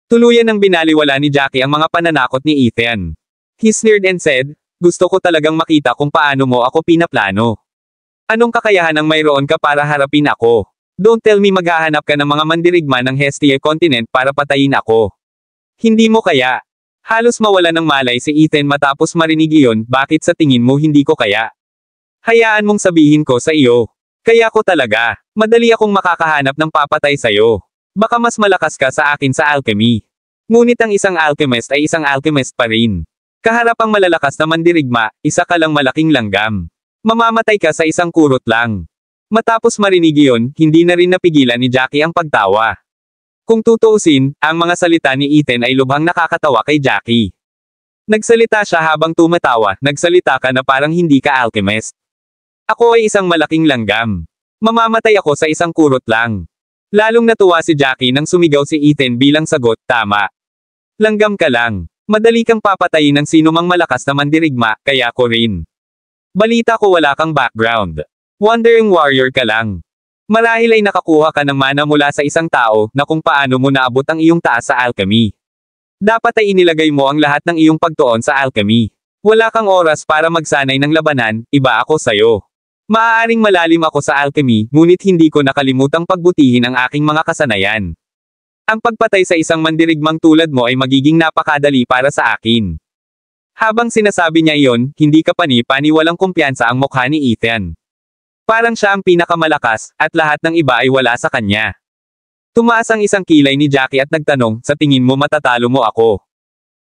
Tuluyan ng binaliwala ni Jackie ang mga pananakot ni Ethan. He sneered and said, gusto ko talagang makita kung paano mo ako pinaplano. Anong kakayahan ang mayroon ka para harapin ako? Don't tell me maghahanap ka ng mga mandirigma ng Hestia Continent para patayin ako. Hindi mo kaya. Halos mawala ng malay si Ethan matapos marinig iyon, bakit sa tingin mo hindi ko kaya? Hayaan mong sabihin ko sa iyo. Kaya ko talaga. Madali akong makakahanap ng papatay sa'yo. Baka mas malakas ka sa akin sa alchemy. Ngunit ang isang alchemist ay isang alchemist pa rin. Kaharap ang malalakas na mandirigma, isa ka lang malaking langgam. Mamamatay ka sa isang kurot lang. Matapos marinig iyon, hindi na rin napigilan ni Jackie ang pagtawa. Kung tutuusin, ang mga salita ni Ethan ay lubhang nakakatawa kay Jackie. Nagsalita siya habang tumatawa, nagsalita ka na parang hindi ka alchemist. Ako ay isang malaking langgam. Mamamatay ako sa isang kurot lang. Lalong natuwa si Jackie nang sumigaw si Ethan bilang sagot, tama. Langgam ka lang. Madali kang papatayin ng sino mang malakas na mandirigma, kaya ko rin. Balita ko wala kang background. Wandering warrior ka lang. Marahil ay nakakuha ka ng mana mula sa isang tao na kung paano mo naabot ang iyong taas sa alchemy. Dapat ay inilagay mo ang lahat ng iyong pagtuon sa alchemy. Wala kang oras para magsanay ng labanan, iba ako sayo. Maaaring malalim ako sa alchemy, ngunit hindi ko nakalimutang pagbutihin ang aking mga kasanayan. Ang pagpatay sa isang mandirigmang tulad mo ay magiging napakadali para sa akin. Habang sinasabi niya iyon, hindi kapani-paniwalang kumpiyansa ang mukha ni Ethan. Parang siya ang pinakamalakas, at lahat ng iba ay wala sa kanya. Tumaas ang isang kilay ni Jackie at nagtanong, sa tingin mo matatalo mo ako?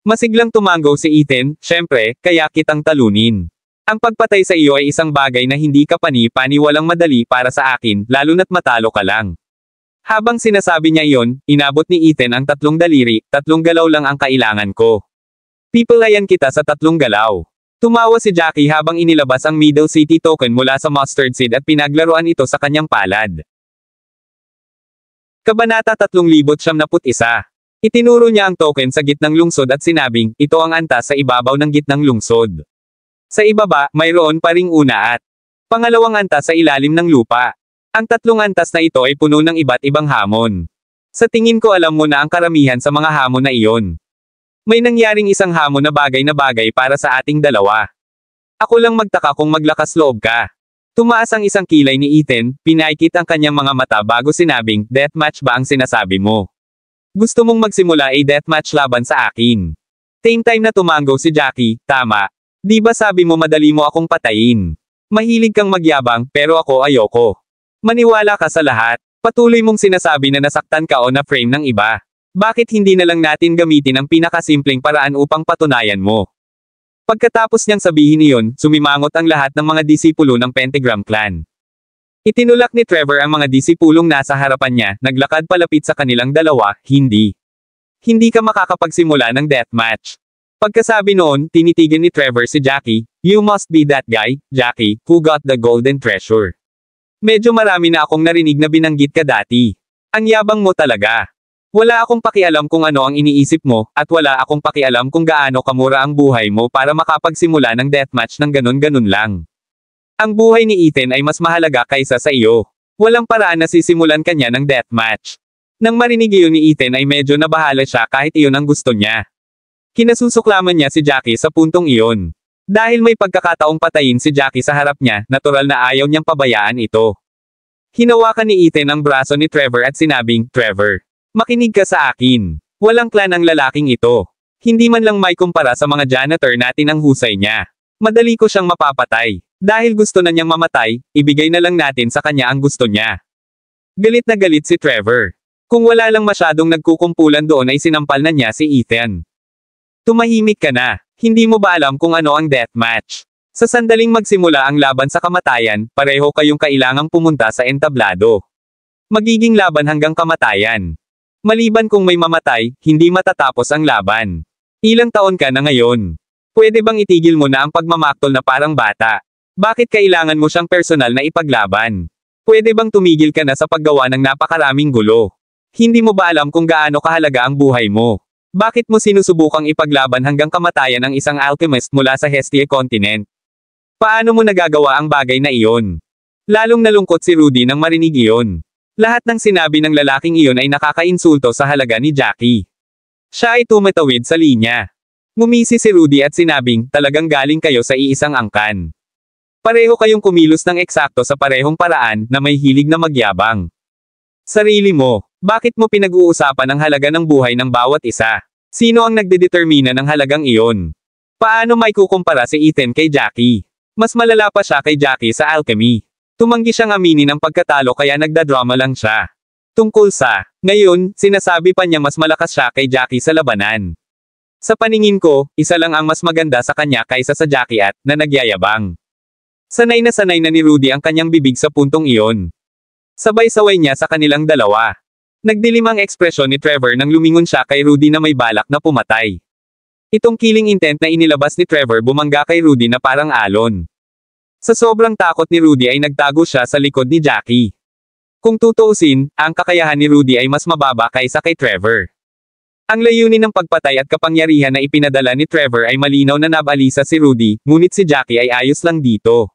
Masiglang tumango si Ethan, syempre, kaya kitang talunin. Ang pagpatay sa iyo ay isang bagay na hindi kapani-paniwalang madali para sa akin, lalo na't matalo ka lang. Habang sinasabi niya iyon, inabot ni Ethan ang 3 daliri, 3 galaw lang ang kailangan ko. Pipalayan kita sa 3 galaw. Tumawa si Jackie habang inilabas ang Middle City token mula sa mustard seed at pinaglaruan ito sa kanyang palad. Kabanata 3,901. Itinuro niya ang token sa gitnang lungsod at sinabing, ito ang antas sa ibabaw ng gitnang lungsod. Sa ibaba, mayroon pa ring una at pangalawang antas sa ilalim ng lupa. Ang 3 antas na ito ay puno ng iba't ibang hamon. Sa tingin ko alam mo na ang karamihan sa mga hamon na iyon. May nangyaring isang hamon na bagay para sa ating dalawa. Ako lang magtaka kung maglakas loob ka. Tumaas ang isang kilay ni Ethan, pinaikit ang kanyang mga mata bago sinabing, deathmatch ba ang sinasabi mo? Gusto mong magsimula ay deathmatch laban sa akin. Same time na tumango si Jackie, tama. Di ba sabi mo madali mo akong patayin? Mahilig kang magyabang, pero ako ayoko. Maniwala ka sa lahat. Patuloy mong sinasabi na nasaktan ka o na-frame ng iba. Bakit hindi na lang natin gamitin ang pinakasimpleng paraan upang patunayan mo? Pagkatapos niyang sabihin iyon, sumimangot ang lahat ng mga disipulo ng Pentagram Clan. Itinulak ni Trevor ang mga disipulong nasa harapan niya, naglakad palapit sa kanilang dalawa, hindi. Hindi ka makakapagsimula ng deathmatch. Pagkasabi noon, tinitigan ni Trevor si Jackie, "You must be that guy, Jackie, who got the golden treasure." Medyo marami na akong narinig na binanggit ka dati. Ang yabang mo talaga. Wala akong pakialam kung ano ang iniisip mo, at wala akong pakialam kung gaano kamura ang buhay mo para makapagsimula ng deathmatch ng ganun-ganun lang. Ang buhay ni Ethan ay mas mahalaga kaysa sa iyo. Walang paraan na sisimulan kanya ng deathmatch. Nang marinig iyon ni Ethan ay medyo nabahala siya kahit iyon ang gusto niya. Kinasusuklaman niya si Jackie sa puntong iyon. Dahil may pagkakataong patayin si Jackie sa harap niya, natural na ayaw niyang pabayaan ito. Hinawakan ni Ethan ang braso ni Trevor at sinabing, "Trevor, makinig ka sa akin. Walang clan ang lalaking ito. Hindi man lang may kumpara sa mga janitor natin ang husay niya. Madali ko siyang mapapatay. Dahil gusto na niyang mamatay, ibigay na lang natin sa kanya ang gusto niya." Galit na galit si Trevor. Kung wala lang masyadong nagkukumpulan doon ay sinampal na niya si Ethan. "Tumahimik ka na. Hindi mo ba alam kung ano ang deathmatch? Sa sandaling magsimula ang laban sa kamatayan, pareho kayong kailangang pumunta sa entablado. Magiging laban hanggang kamatayan. Maliban kung may mamatay, hindi matatapos ang laban. Ilang taon ka na ngayon? Pwede bang itigil mo na ang pagmamaktol na parang bata? Bakit kailangan mo siyang personal na ipaglaban? Pwede bang tumigil ka na sa paggawa ng napakaraming gulo? Hindi mo ba alam kung gaano kahalaga ang buhay mo? Bakit mo sinusubukang ipaglaban hanggang kamatayan ang isang alchemist mula sa Hestia Continent? Paano mo nagagawa ang bagay na iyon?" Lalong nalungkot si Rudy nang marinig iyon. Lahat ng sinabi ng lalaking iyon ay nakakainsulto sa halaga ni Jackie. Siya ay tumatawid sa linya. Ngumisi si Rudy at sinabing, "Talagang galing kayo sa iisang angkan. Pareho kayong kumilos ng eksakto sa parehong paraan, na may hilig na magyabang. Sarili mo, bakit mo pinag-uusapan ang halaga ng buhay ng bawat isa? Sino ang nagdedetermina ng halagang iyon? Paano may kukumpara si Ethan kay Jackie? Mas malala pa siya kay Jackie sa alchemy. Tumanggi siyang aminin ang pagkatalo kaya nagdadrama lang siya. Tungkol sa, ngayon, sinasabi pa niya mas malakas siya kay Jackie sa labanan. Sa paningin ko, isa lang ang mas maganda sa kanya kaysa sa Jackie at, na nagyayabang." Sanay na ni Rudy ang kanyang bibig sa puntong iyon. Sabay-saway niya sa kanilang dalawa. Nagdilim ang ekspresyon ni Trevor nang lumingon siya kay Rudy na may balak na pumatay. Itong killing intent na inilabas ni Trevor bumangga kay Rudy na parang alon. Sa sobrang takot ni Rudy ay nagtago siya sa likod ni Jackie. Kung tutuusin, ang kakayahan ni Rudy ay mas mababa kaysa kay Trevor. Ang layunin ng pagpatay at kapangyarihan na ipinadala ni Trevor ay malinaw na nabalisa si Rudy, ngunit si Jackie ay ayos lang dito.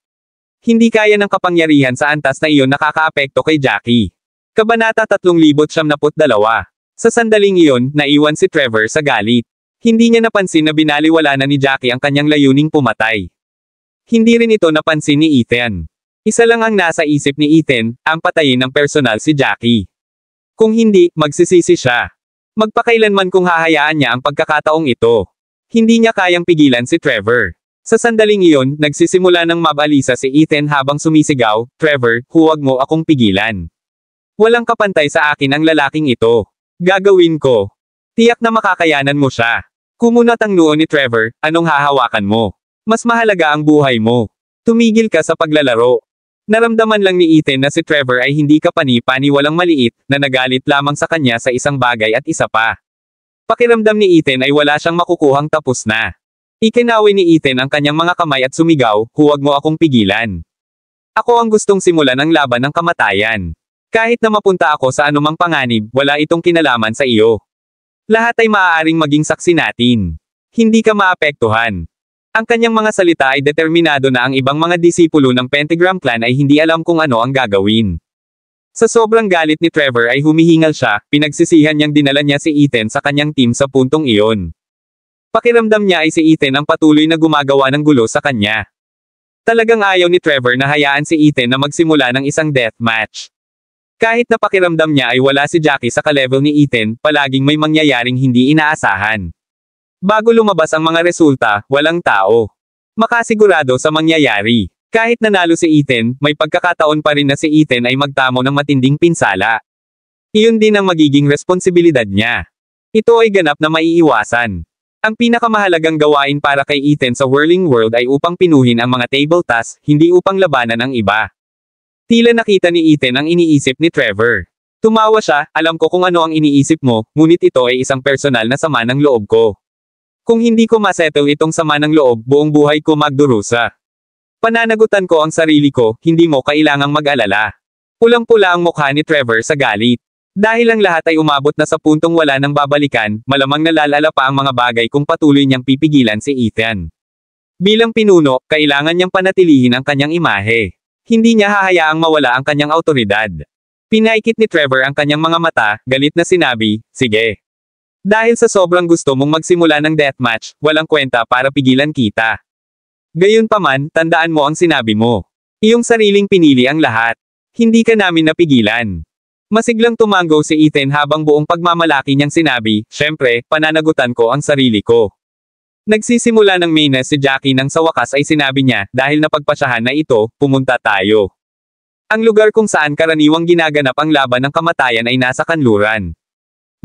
Hindi kaya ng kapangyarihan sa antas na iyon nakakaapekto kay Jackie. Kabanata 3072. Sa sandaling iyon, naiwan si Trevor sa galit. Hindi niya napansin na binaliwala na ni Jackie ang kanyang layuning pumatay. Hindi rin ito napansin ni Ethan. Isa lang ang nasa isip ni Ethan, ang patayin ng personal si Jackie. Kung hindi, magsisisi siya. Magpakailanman kung hahayaan niya ang pagkakataong ito. Hindi niya kayang pigilan si Trevor. Sa sandaling iyon, nagsisimula ng mabalisa si Ethan habang sumisigaw, "Trevor, huwag mo akong pigilan. Walang kapantay sa akin ang lalaking ito. Gagawin ko. Tiyak na makakayanan mo siya." Kumunat ang noo ni Trevor, "Anong hahawakan mo? Mas mahalaga ang buhay mo. Tumigil ka sa paglalaro." Naramdaman lang ni Ethan na si Trevor ay hindi kapani-pani walang maliit, na nagalit lamang sa kanya sa isang bagay at isa pa. Pakiramdam ni Ethan ay wala siyang makukuhang tapos na. Ikinawi ni Ethan ang kanyang mga kamay at sumigaw, "Huwag mo akong pigilan. Ako ang gustong simulan ang laban ng kamatayan. Kahit na mapunta ako sa anumang panganib, wala itong kinalaman sa iyo. Lahat ay maaaring maging saksi natin. Hindi ka maapektuhan." Ang kanyang mga salita ay determinado na ang ibang mga disipulo ng Pentagram Clan ay hindi alam kung ano ang gagawin. Sa sobrang galit ni Trevor ay humihingal siya, pinagsisihan niyang dinala niya si Ethan sa kanyang team sa puntong iyon. Pakiramdam niya ay si Ethan ang patuloy na gumagawa ng gulo sa kanya. Talagang ayaw ni Trevor na hayaan si Ethan na magsimula ng isang deathmatch. Kahit na pakiramdam niya ay wala si Jackie sa ka-level ni Ethan, palaging may mangyayaring hindi inaasahan. Bago lumabas ang mga resulta, walang tao makasigurado sa mangyayari. Kahit nanalo si Ethan, may pagkakataon pa rin na si Ethan ay magtamo ng matinding pinsala. Iyon din ang magiging responsibilidad niya. Ito ay ganap na maiiwasan. Ang pinakamahalagang gawain para kay Ethan sa Whirling World ay upang pinuhin ang mga table tasks, hindi upang labanan ang iba. Tila nakita ni Ethan ang iniisip ni Trevor. Tumawa siya, alam ko kung ano ang iniisip mo, ngunit ito ay isang personal na sama ng loob ko. Kung hindi ko masettle itong sama ng loob, buong buhay ko magdurusa. Pananagutan ko ang sarili ko, hindi mo kailangang mag-alala. Pulang-pula ang mukha ni Trevor sa galit. Dahil ang lahat ay umabot na sa puntong wala nang babalikan, malamang nalalala pa ang mga bagay kung patuloy niyang pipigilan si Ethan. Bilang pinuno, kailangan niyang panatilihin ang kanyang imahe. Hindi niya hahayaang mawala ang kanyang awtoridad. Pinaikit ni Trevor ang kanyang mga mata, galit na sinabi, sige. Dahil sa sobrang gusto mong magsimula ng deathmatch, walang kwenta para pigilan kita. Gayunpaman, tandaan mo ang sinabi mo. Iyong sariling pinili ang lahat. Hindi ka namin napigilan. Masiglang tumango si Ethan habang buong pagmamalaki niyang sinabi, syempre, pananagutan ko ang sarili ko. Nagsisimula ng mainas si Jackie nang sa wakas ay sinabi niya, dahil napagpasyahan na ito, pumunta tayo. Ang lugar kung saan karaniwang ginaganap ang laban ng kamatayan ay nasa kanluran.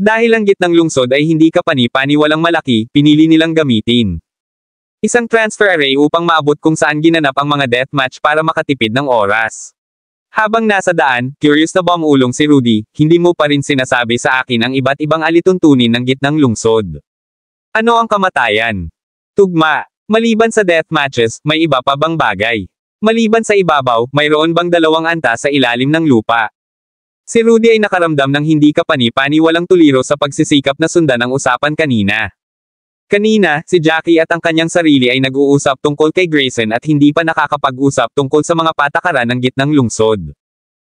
Dahil ang gitnang lungsod ay hindi kapani-paniwalang malaki, pinili nilang gamitin isang transfer array upang maabot kung saan ginanap ang mga deathmatch para makatipid ng oras. Habang nasa daan, curious na bumulong si Rudy, hindi mo pa rin sinasabi sa akin ang iba't ibang alituntunin ng gitnang lungsod. Ano ang kamatayan? Tugma. Maliban sa death matches, may iba pa bang bagay? Maliban sa ibabaw, mayroon bang dalawang antas sa ilalim ng lupa? Si Rudy ay nakaramdam ng hindi kapani-paniwalang tuliro sa pagsisikap na sundan ang usapan kanina. Kanina, si Jackie at ang kanyang sarili ay nag-uusap tungkol kay Grayson at hindi pa nakakapag-usap tungkol sa mga patakaran ng gitnang lungsod.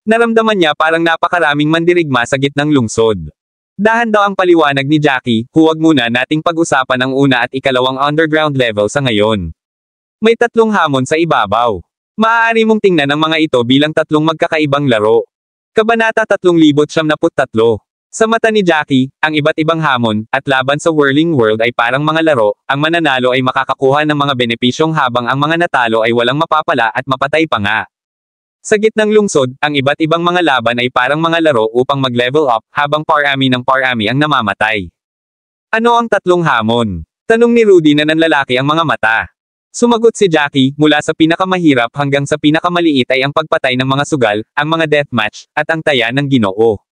Naramdaman niya parang napakaraming mandirigma sa gitnang lungsod. Dahan daw ang paliwanag ni Jackie, huwag muna nating pag-usapan ang una at ikalawang underground level sa ngayon. May tatlong hamon sa ibabaw. Maaari mong tingnan ang mga ito bilang tatlong magkakaibang laro. Kabanata 3073. Sa mata ni Jackie, ang iba't ibang hamon, at laban sa Whirling World ay parang mga laro, ang mananalo ay makakakuha ng mga benepisyong habang ang mga natalo ay walang mapapala at mapatay pa nga. Sa gitnang lungsod, ang iba't ibang mga laban ay parang mga laro upang mag-level up, habang parami ng parami ang namamatay. Ano ang tatlong hamon? Tanong ni Rudy na nanlalaki ang mga mata. Sumagot si Jackie, mula sa pinakamahirap hanggang sa pinakamaliit ay ang pagpatay ng mga sugal, ang mga deathmatch, at ang taya ng Ginoo.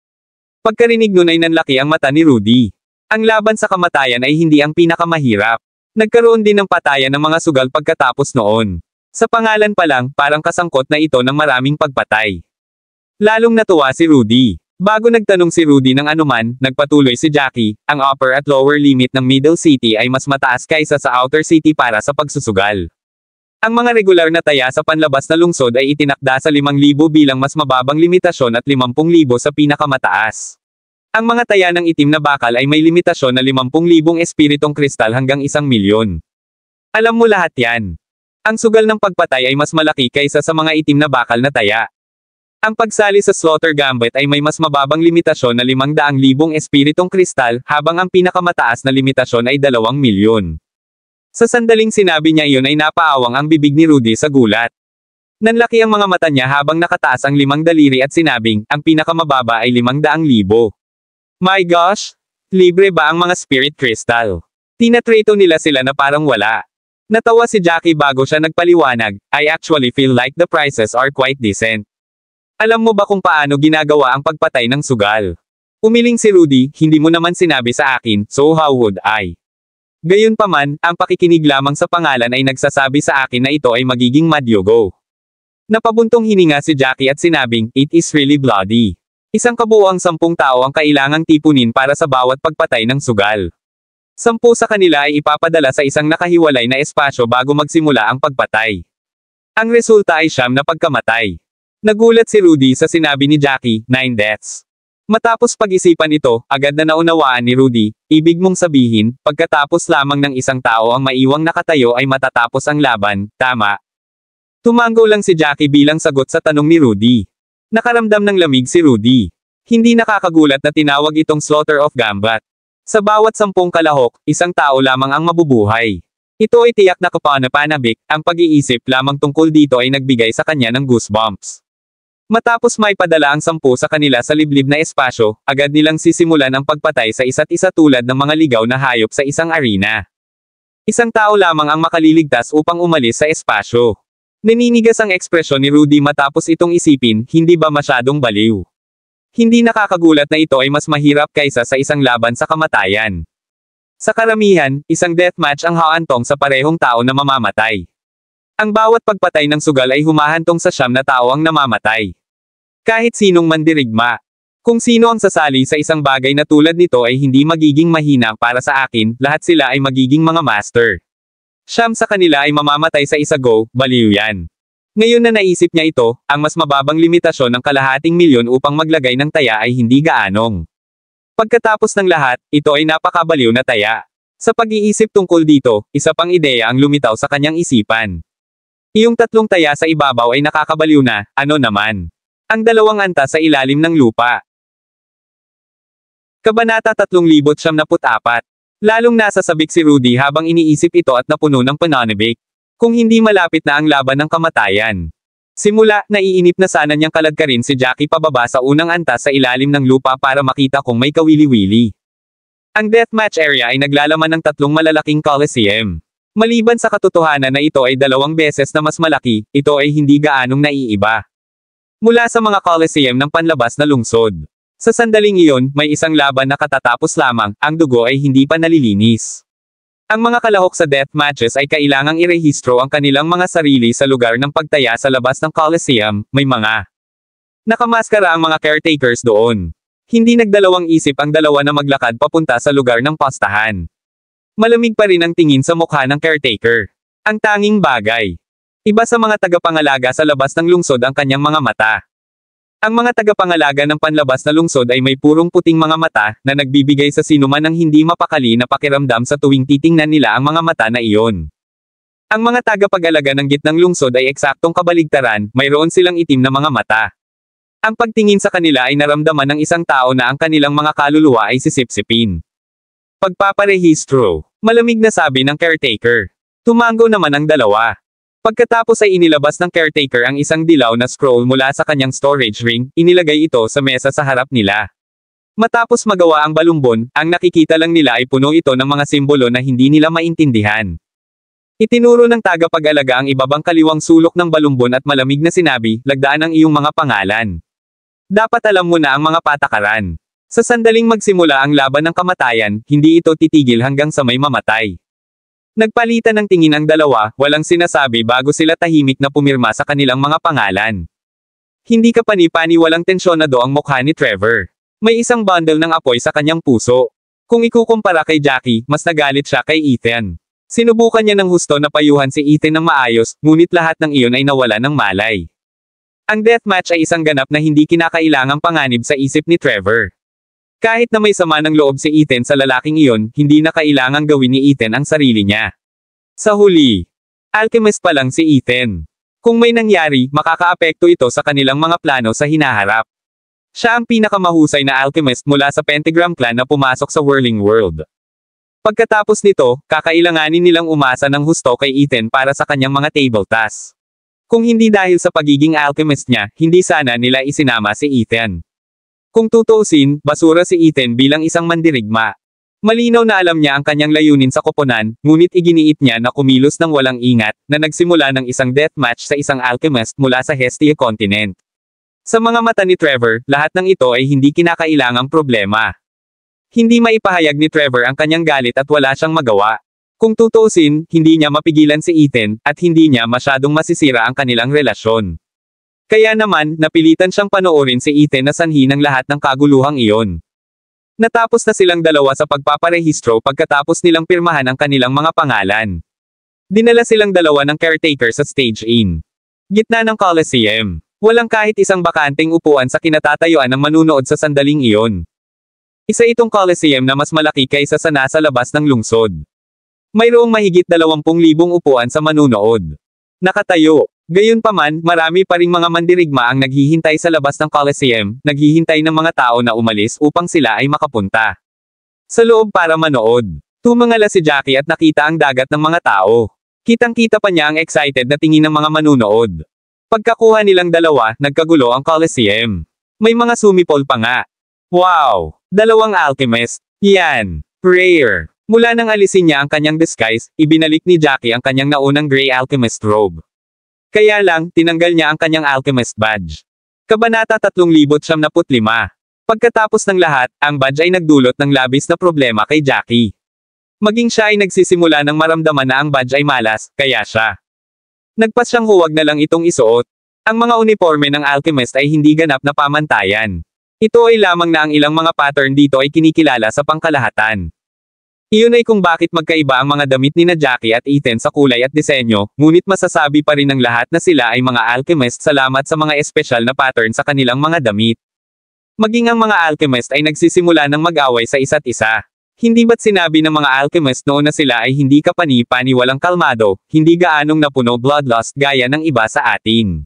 Pagkarinig nun ay nanlaki ang mata ni Rudy. Ang laban sa kamatayan ay hindi ang pinakamahirap. Nagkaroon din ng patayan ng mga sugal pagkatapos noon. Sa pangalan pa lang, parang kasangkot na ito ng maraming pagpatay. Lalong natuwa si Rudy. Bago nagtanong si Rudy ng anuman, nagpatuloy si Jackie, ang upper at lower limit ng Middle City ay mas mataas kaysa sa Outer City para sa pagsusugal. Ang mga regular na taya sa panlabas na lungsod ay itinakda sa 5,000 bilang mas mababang limitasyon at 50,000 sa pinakamataas. Ang mga taya ng itim na bakal ay may limitasyon na 50,000 espiritong kristal hanggang 1,000,000. Alam mo lahat yan. Ang sugal ng pagpatay ay mas malaki kaysa sa mga itim na bakal na taya. Ang pagsali sa Slaughter Gambit ay may mas mababang limitasyon na 500,000 espiritong kristal, habang ang pinakamataas na limitasyon ay 2,000,000. Sa sandaling sinabi niya iyon ay napaawang ang bibig ni Rudy sa gulat. Nanlaki ang mga mata niya habang nakataas ang 5 daliri at sinabing, ang pinakamababa ay 500,000. My gosh! Libre ba ang mga spirit crystal? Tinatreto nila sila na parang wala. Natawa si Jackie bago siya nagpaliwanag, I actually feel like the prices are quite decent. Alam mo ba kung paano ginagawa ang pagpatay ng sugal? Umiling si Rudy, hindi mo naman sinabi sa akin, so how would I? Gayunpaman, ang pakikinig lamang sa pangalan ay nagsasabi sa akin na ito ay magiging madyogo. Napabuntong hininga si Jackie at sinabing, it is really bloody. Isang kabuuang 10 tao ang kailangang tipunin para sa bawat pagpatay ng sugal. 10 sa kanila ay ipapadala sa isang nakahiwalay na espasyo bago magsimula ang pagpatay. Ang resulta ay 9 na pagkamatay. Nagulat si Rudy sa sinabi ni Jackie, 9 deaths. Matapos pag-isipan ito, agad na naunawaan ni Rudy, ibig mong sabihin, pagkatapos lamang ng isang tao ang maiwang nakatayo ay matatapos ang laban, tama? Tumango lang si Jackie bilang sagot sa tanong ni Rudy. Nakaramdam ng lamig si Rudy. Hindi nakakagulat na tinawag itong Slaughter of Gambit. Sa bawat 10 kalahok, isang tao lamang ang mabubuhay. Ito ay tiyak na kapanapanabik, ang pag-iisip lamang tungkol dito ay nagbigay sa kanya ng goosebumps. Matapos may padala ang 10 sa kanila sa liblib na espasyo, agad nilang sisimulan ang pagpatay sa isa't isa tulad ng mga ligaw na hayop sa isang arena. Isang tao lamang ang makaliligtas upang umalis sa espasyo. Naninigas ang ekspresyon ni Rudy matapos itong isipin, hindi ba masyadong baliw? Hindi nakakagulat na ito ay mas mahirap kaysa sa isang laban sa kamatayan. Sa karamihan, isang deathmatch ang haantong sa parehong tao na mamamatay. Ang bawat pagpatay ng sugal ay humahantong sa 9 na tao ang namamatay. Kahit sinong mandirigma. Kung sino ang sasali sa isang bagay na tulad nito ay hindi magiging mahina para sa akin, lahat sila ay magiging mga master. 9 sa kanila ay mamamatay sa isa go, baliw yan. Ngayon na naisip niya ito, ang mas mababang limitasyon ng 250,000 upang maglagay ng taya ay hindi gaanong. Pagkatapos ng lahat, ito ay napakabaliw na taya. Sa pag-iisip tungkol dito, isa pang ideya ang lumitaw sa kanyang isipan. Iyong 3 taya sa ibabaw ay nakakabaliw na, ano naman? Ang 2 anta sa ilalim ng lupa. Kabanata 3074. Lalong nasa sabik si Rudy habang iniisip ito at napuno ng pananabik. Kung hindi malapit na ang laban ng kamatayan. Simula, naiinip na sana niyang kaladkarin si Jackie pababa sa unang anta sa ilalim ng lupa para makita kung may kawili-wili. Ang deathmatch area ay naglalaman ng 3 malalaking coliseum. Maliban sa katotohanan na ito ay 2 beses na mas malaki, ito ay hindi gaanong naiiba. Mula sa mga coliseum ng panlabas na lungsod. Sa sandaling iyon, may isang laban na katatapos lamang, ang dugo ay hindi pa nalilinis. Ang mga kalahok sa death matches ay kailangang irehistro ang kanilang mga sarili sa lugar ng pagtaya sa labas ng coliseum, may mga nakamaskara ang mga caretakers doon. Hindi nagdalawang isip ang 2 na maglakad papunta sa lugar ng pastahan. Malamig pa rin ang tingin sa mukha ng caretaker. Ang tanging bagay. Iba sa mga tagapangalaga sa labas ng lungsod ang kanyang mga mata. Ang mga tagapangalaga ng panlabas na lungsod ay may purong puting mga mata, na nagbibigay sa sinuman ng hindi mapakali na pakiramdam sa tuwing titingnan nila ang mga mata na iyon. Ang mga tagapag-alaga ng gitnang lungsod ay eksaktong kabaligtaran, mayroon silang itim na mga mata. Ang pagtingin sa kanila ay naramdaman ng isang tao na ang kanilang mga kaluluwa ay sisipsipin. Pagpaparehistro. Malamig na sabi ng caretaker. Tumango naman ang 2. Pagkatapos ay inilabas ng caretaker ang isang dilaw na scroll mula sa kanyang storage ring, inilagay ito sa mesa sa harap nila. Matapos magawa ang balumbon, ang nakikita lang nila ay puno ito ng mga simbolo na hindi nila maintindihan. Itinuro ng tagapag-alaga ang ibabang kaliwang sulok ng balumbon at malamig na sinabi, lagdaan ang iyong mga pangalan. Dapat alam mo na ang mga patakaran. Sa sandaling magsimula ang laban ng kamatayan, hindi ito titigil hanggang sa may mamatay. Nagpalitan ng tingin ang 2, walang sinasabi bago sila tahimik na pumirma sa kanilang mga pangalan. Hindi kapani-pani walang tensyonado ang mukha ni Trevor. May isang bundle ng apoy sa kanyang puso. Kung ikukumpara kay Jackie, mas nagalit siya kay Ethan. Sinubukan niya ng husto na payuhan si Ethan ng maayos, ngunit lahat ng iyon ay nawala ng malay. Ang deathmatch ay isang ganap na hindi kinakailangang panganib sa isip ni Trevor. Kahit na may sama ng loob si Ethan sa lalaking iyon, hindi na kailangang gawin ni Ethan ang sarili niya. Sa huli, alchemist pa lang si Ethan. Kung may nangyari, makakaapekto ito sa kanilang mga plano sa hinaharap. Siya ang pinakamahusay na alchemist mula sa Pentagram Clan na pumasok sa Whirling World. Pagkatapos nito, kakailanganin nilang umasa ng husto kay Ethan para sa kanyang mga table tasks. Kung hindi dahil sa pagiging alchemist niya, hindi sana nila isinama si Ethan. Kung tutuusin, basura si Ethan bilang isang mandirigma. Malinaw na alam niya ang kanyang layunin sa koponan, ngunit iginiit niya na kumilos ng walang ingat, na nagsimula ng isang deathmatch sa isang alchemist mula sa Hestia Continent. Sa mga mata ni Trevor, lahat ng ito ay hindi kinakailangang problema. Hindi maipahayag ni Trevor ang kanyang galit at wala siyang magawa. Kung tutuusin, hindi niya mapigilan si Ethan, at hindi niya masyadong masisira ang kanilang relasyon. Kaya naman, napilitan siyang panoorin si Ethan na sanhi ng lahat ng kaguluhang iyon. Natapos na silang 2 sa pagpaparehistro pagkatapos nilang pirmahan ang kanilang mga pangalan. Dinala silang 2 ng caretaker sa stage in. Gitna ng Coliseum. Walang kahit isang bakanteng upuan sa kinatatayuan ng manunood sa sandaling iyon. Isa itong Coliseum na mas malaki kaysa sa nasa labas ng lungsod. Mayroong mahigit 20,000 upuan sa manunood. Nakatayo. Gayunpaman, marami pa ring mga mandirigma ang naghihintay sa labas ng Coliseum, naghihintay ng mga tao na umalis upang sila ay makapunta sa loob para manood. Tumangala si Jackie at nakita ang dagat ng mga tao. Kitang-kita pa niya ang excited na tingin ng mga manunood. Pagkakuha nilang dalawa, nagkagulo ang Colosseum. May mga sumipol pa nga. Wow! Dalawang alchemist. Yan. Rare. Mula nang alisin niya ang kanyang disguise, ibinalik ni Jackie ang kanyang naunang gray alchemist robe. Kaya lang, tinanggal niya ang kanyang alchemist badge. Kabanata 375. Pagkatapos ng lahat, ang badge ay nagdulot ng labis na problema kay Jackie. Maging siya ay nagsisimula ng maramdaman na ang badge ay malas, kaya siya nagpas siyang huwag na lang itong isuot. Ang mga uniforme ng alchemist ay hindi ganap na pamantayan. Ito ay lamang na ang ilang mga pattern dito ay kinikilala sa pangkalahatan. Iyon ay kung bakit magkaiba ang mga damit ni na Jackie at Ethan sa kulay at disenyo, ngunit masasabi pa rin ng lahat na sila ay mga alchemist salamat sa mga espesyal na pattern sa kanilang mga damit. Maging ang mga alchemist ay nagsisimula ng mag-away sa isa't isa. Hindi ba't sinabi ng mga alchemist noon na sila ay hindi kapani-paniwalang kalmado, hindi gaanong napuno bloodlust gaya ng iba sa atin?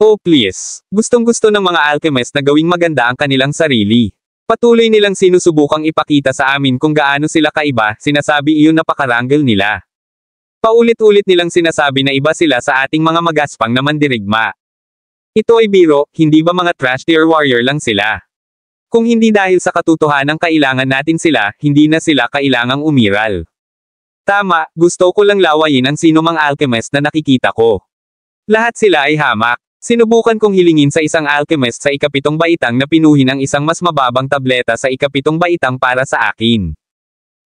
Oh please, gustong-gusto ng mga alchemist na gawing maganda ang kanilang sarili. Patuloy nilang sinusubukang ipakita sa amin kung gaano sila kaiba, sinasabi iyon napakarangal nila. Paulit-ulit nilang sinasabi na iba sila sa ating mga magaspang na mandirigma. Ito ay biro, hindi ba mga trash tier warrior lang sila? Kung hindi dahil sa katotohanan kailangan natin sila, hindi na sila kailangang umiral. Tama, gusto ko lang lawayin ang sinumang alchemist na nakikita ko. Lahat sila ay hamak. Sinubukan kong hilingin sa isang alchemist sa ikapitong baitang na pinuhin ang isang mas mababang tableta sa ikapitong baitang para sa akin.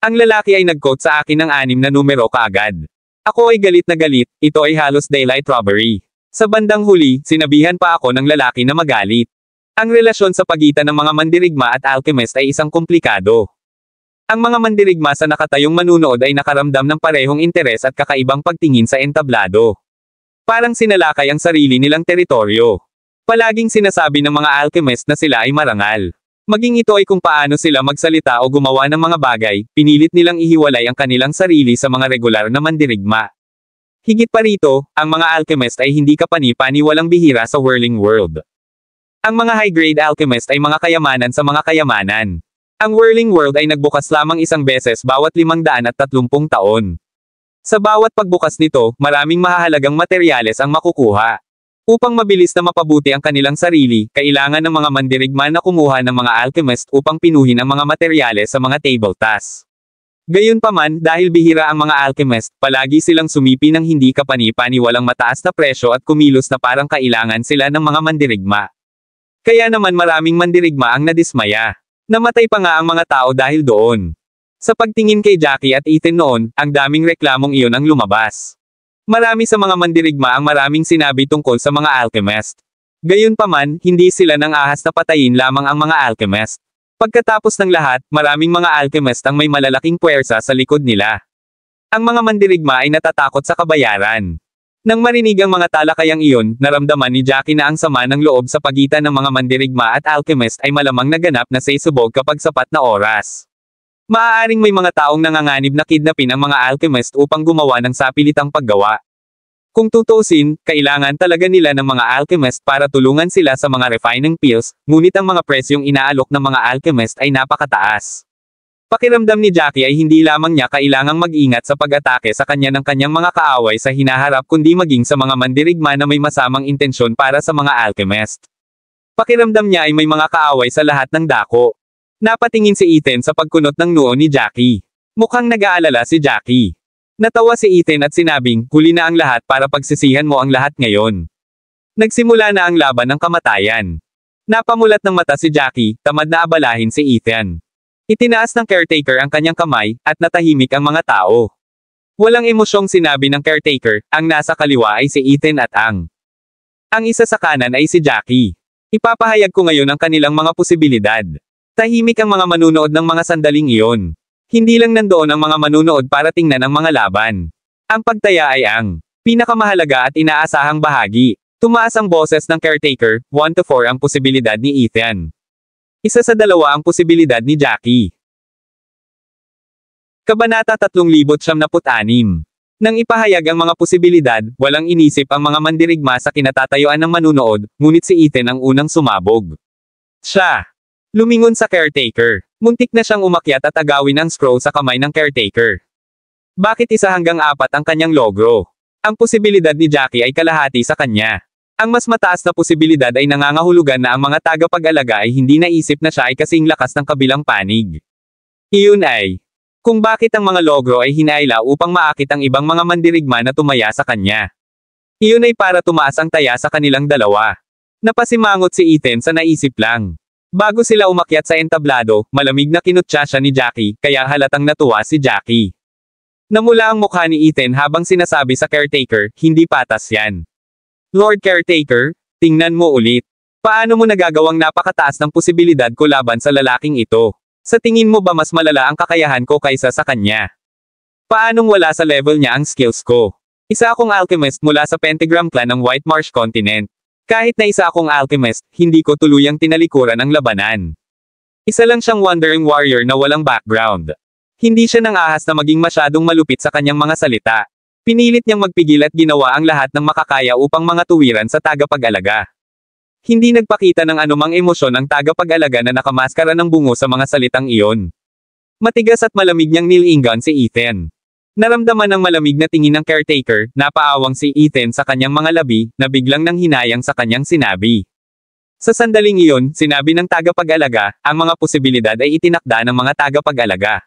Ang lalaki ay nag-quote sa akin ng 6 na numero kaagad. Ako ay galit na galit, ito ay halos daylight robbery. Sa bandang huli, sinabihan pa ako ng lalaki na magalit. Ang relasyon sa pagitan ng mga mandirigma at alchemist ay isang komplikado. Ang mga mandirigma sa nakatayong manunood ay nakaramdam ng parehong interes at kakaibang pagtingin sa entablado. Parang sinalakay ang sarili nilang teritoryo. Palaging sinasabi ng mga alchemist na sila ay marangal. Maging ito ay kung paano sila magsalita o gumawa ng mga bagay, pinilit nilang ihiwalay ang kanilang sarili sa mga regular na mandirigma. Higit pa rito, ang mga alchemist ay hindi kapani-paniwalang bihira sa whirling world. Ang mga high-grade alchemist ay mga kayamanan sa mga kayamanan. Ang whirling world ay nagbukas lamang isang beses bawat 530 taon. Sa bawat pagbukas nito, maraming mahahalagang materyales ang makukuha. Upang mabilis na mapabuti ang kanilang sarili, kailangan ng mga mandirigma na kumuha ng mga alchemist upang pinuhin ang mga materyales sa mga table tasks. Gayunpaman, dahil bihira ang mga alchemist, palagi silang sumipi ng hindi kapani-paniwalang mataas na presyo at kumilos na parang kailangan sila ng mga mandirigma. Kaya naman maraming mandirigma ang nadismaya. Namatay pa nga ang mga tao dahil doon. Sa pagtingin kay Jackie at Ethan noon, ang daming reklamong iyon ang lumabas. Marami sa mga mandirigma ang maraming sinabi tungkol sa mga alchemist. Gayunpaman, hindi sila nang ahas na patayin lamang ang mga alchemist. Pagkatapos ng lahat, maraming mga alchemist ang may malalaking puwersa sa likod nila. Ang mga mandirigma ay natatakot sa kabayaran. Nang marinig ang mga talakayang iyon, naramdaman ni Jackie na ang sama ng loob sa pagitan ng mga mandirigma at alchemist ay malamang naganap na sa isubog kapag sapat na oras. Maaaring may mga taong nanganganib na kidnapin ang mga alchemist upang gumawa ng sapilitang paggawa. Kung tutuusin, kailangan talaga nila ng mga alchemist para tulungan sila sa mga refining pills, ngunit ang mga presyong inaalok ng mga alchemist ay napakataas. Pakiramdam ni Jackie ay hindi lamang niya kailangang mag-ingat sa pag-atake sa kanya ng kanyang mga kaaway sa hinaharap kundi maging sa mga mandirigma na may masamang intensyon para sa mga alchemist. Pakiramdam niya ay may mga kaaway sa lahat ng dako. Napatingin si Ethan sa pagkunot ng noo ni Jackie. Mukhang nag-aalala si Jackie. Natawa si Ethan at sinabing, huli na ang lahat para pagsisihan mo ang lahat ngayon. Nagsimula na ang laban ng kamatayan. Napamulat ng mata si Jackie, tamad na abalahin si Ethan. Itinaas ng caretaker ang kanyang kamay, at natahimik ang mga tao. Walang emosyong sinabi ng caretaker, ang nasa kaliwa ay si Ethan at ang isa sa kanan ay si Jackie. Ipapahayag ko ngayon ang kanilang mga posibilidad. Tahimik ang mga manunood ng mga sandaling iyon. Hindi lang nandoon ang mga manunood para tingnan ang mga laban. Ang pagtaya ay ang pinakamahalaga at inaasahang bahagi. Tumaas ang boses ng caretaker, 1-4 ang posibilidad ni Ethan. 1-2 ang posibilidad ni Jackie. Kabanata 376. Nang ipahayag ang mga posibilidad, walang inisip ang mga mandirigma sa kinatatayuan ng manunood, ngunit si Ethan ang unang sumabog. Siya lumingon sa caretaker. Muntik na siyang umakyat at agawin ang scroll sa kamay ng caretaker. Bakit 1 hanggang 4 ang kanyang logro? Ang posibilidad ni Jackie ay kalahati sa kanya. Ang mas mataas na posibilidad ay nangangahulugan na ang mga tagapag-alaga ay hindi naisip na siya ay kasing lakas ng kabilang panig. Iyon ay kung bakit ang mga logro ay hinaila upang maakit ang ibang mga mandirigma na tumaya sa kanya. Iyon ay para tumaas ang taya sa kanilang dalawa. Napasimangot si Ethan sa naisip lang. Bago sila umakyat sa entablado, malamig na kinutya siya ni Jackie, kaya halatang natuwa si Jackie. Namula ang mukha ni Ethan habang sinasabi sa caretaker, hindi patas yan. Lord Caretaker, tingnan mo ulit. Paano mo nagagawang napakataas ng posibilidad ko laban sa lalaking ito? Sa tingin mo ba mas malala ang kakayahan ko kaysa sa kanya? Paanong wala sa level niya ang skills ko? Isa akong alchemist mula sa Pentagram Clan ng White Marsh Continent. Kahit na isa akong alchemist, hindi ko tuluyang tinalikuran ang labanan. Isa lang siyang wandering warrior na walang background. Hindi siya nang ahas na maging masyadong malupit sa kanyang mga salita. Pinilit niyang magpigil at ginawa ang lahat ng makakaya upang mga tuwiran sa tagapag-alaga. Hindi nagpakita ng anumang emosyon ang tagapag-alaga na nakamaskara ng bungo sa mga salitang iyon. Matigas at malamig niyang nilingan si Ethan. Naramdaman ng malamig na tingin ng caretaker, napaawang si Ethan sa kanyang mga labi, na biglang nang hinayang sa kanyang sinabi. Sa sandaling iyon, sinabi ng tagapag-alaga, ang mga posibilidad ay itinakda ng mga tagapag-alaga.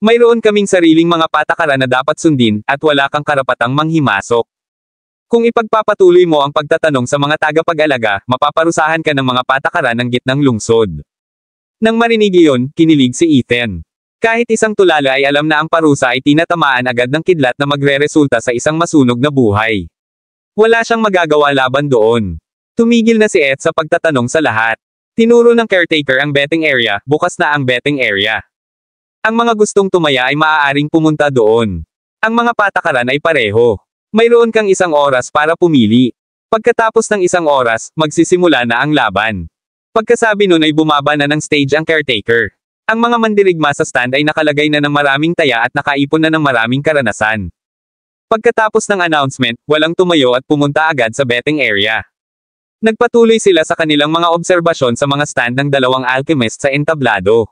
Mayroon kaming sariling mga patakaran na dapat sundin, at wala kang karapatang manghimasok. Kung ipagpapatuloy mo ang pagtatanong sa mga tagapag-alaga, mapaparusahan ka ng mga patakaran ng gitnang lungsod. Nang marinig iyon, kinilig si Ethan. Kahit isang tulala ay alam na ang parusa ay tinatamaan agad ng kidlat na magreresulta sa isang masunog na buhay. Wala siyang magagawa laban doon. Tumigil na si Ed sa pagtatanong sa lahat. Tinuro ng caretaker ang betting area, bukas na ang betting area. Ang mga gustong tumaya ay maaaring pumunta doon. Ang mga patakaran ay pareho. Mayroon kang 1 oras para pumili. Pagkatapos ng 1 oras, magsisimula na ang laban. Pagkasabi nun ay bumaba na ng stage ang caretaker. Ang mga mandirigma sa stand ay nakalagay na ng maraming taya at nakaipon na ng maraming karanasan. Pagkatapos ng announcement, walang tumayo at pumunta agad sa betting area. Nagpatuloy sila sa kanilang mga obserbasyon sa mga stand ng dalawang alchemist sa entablado.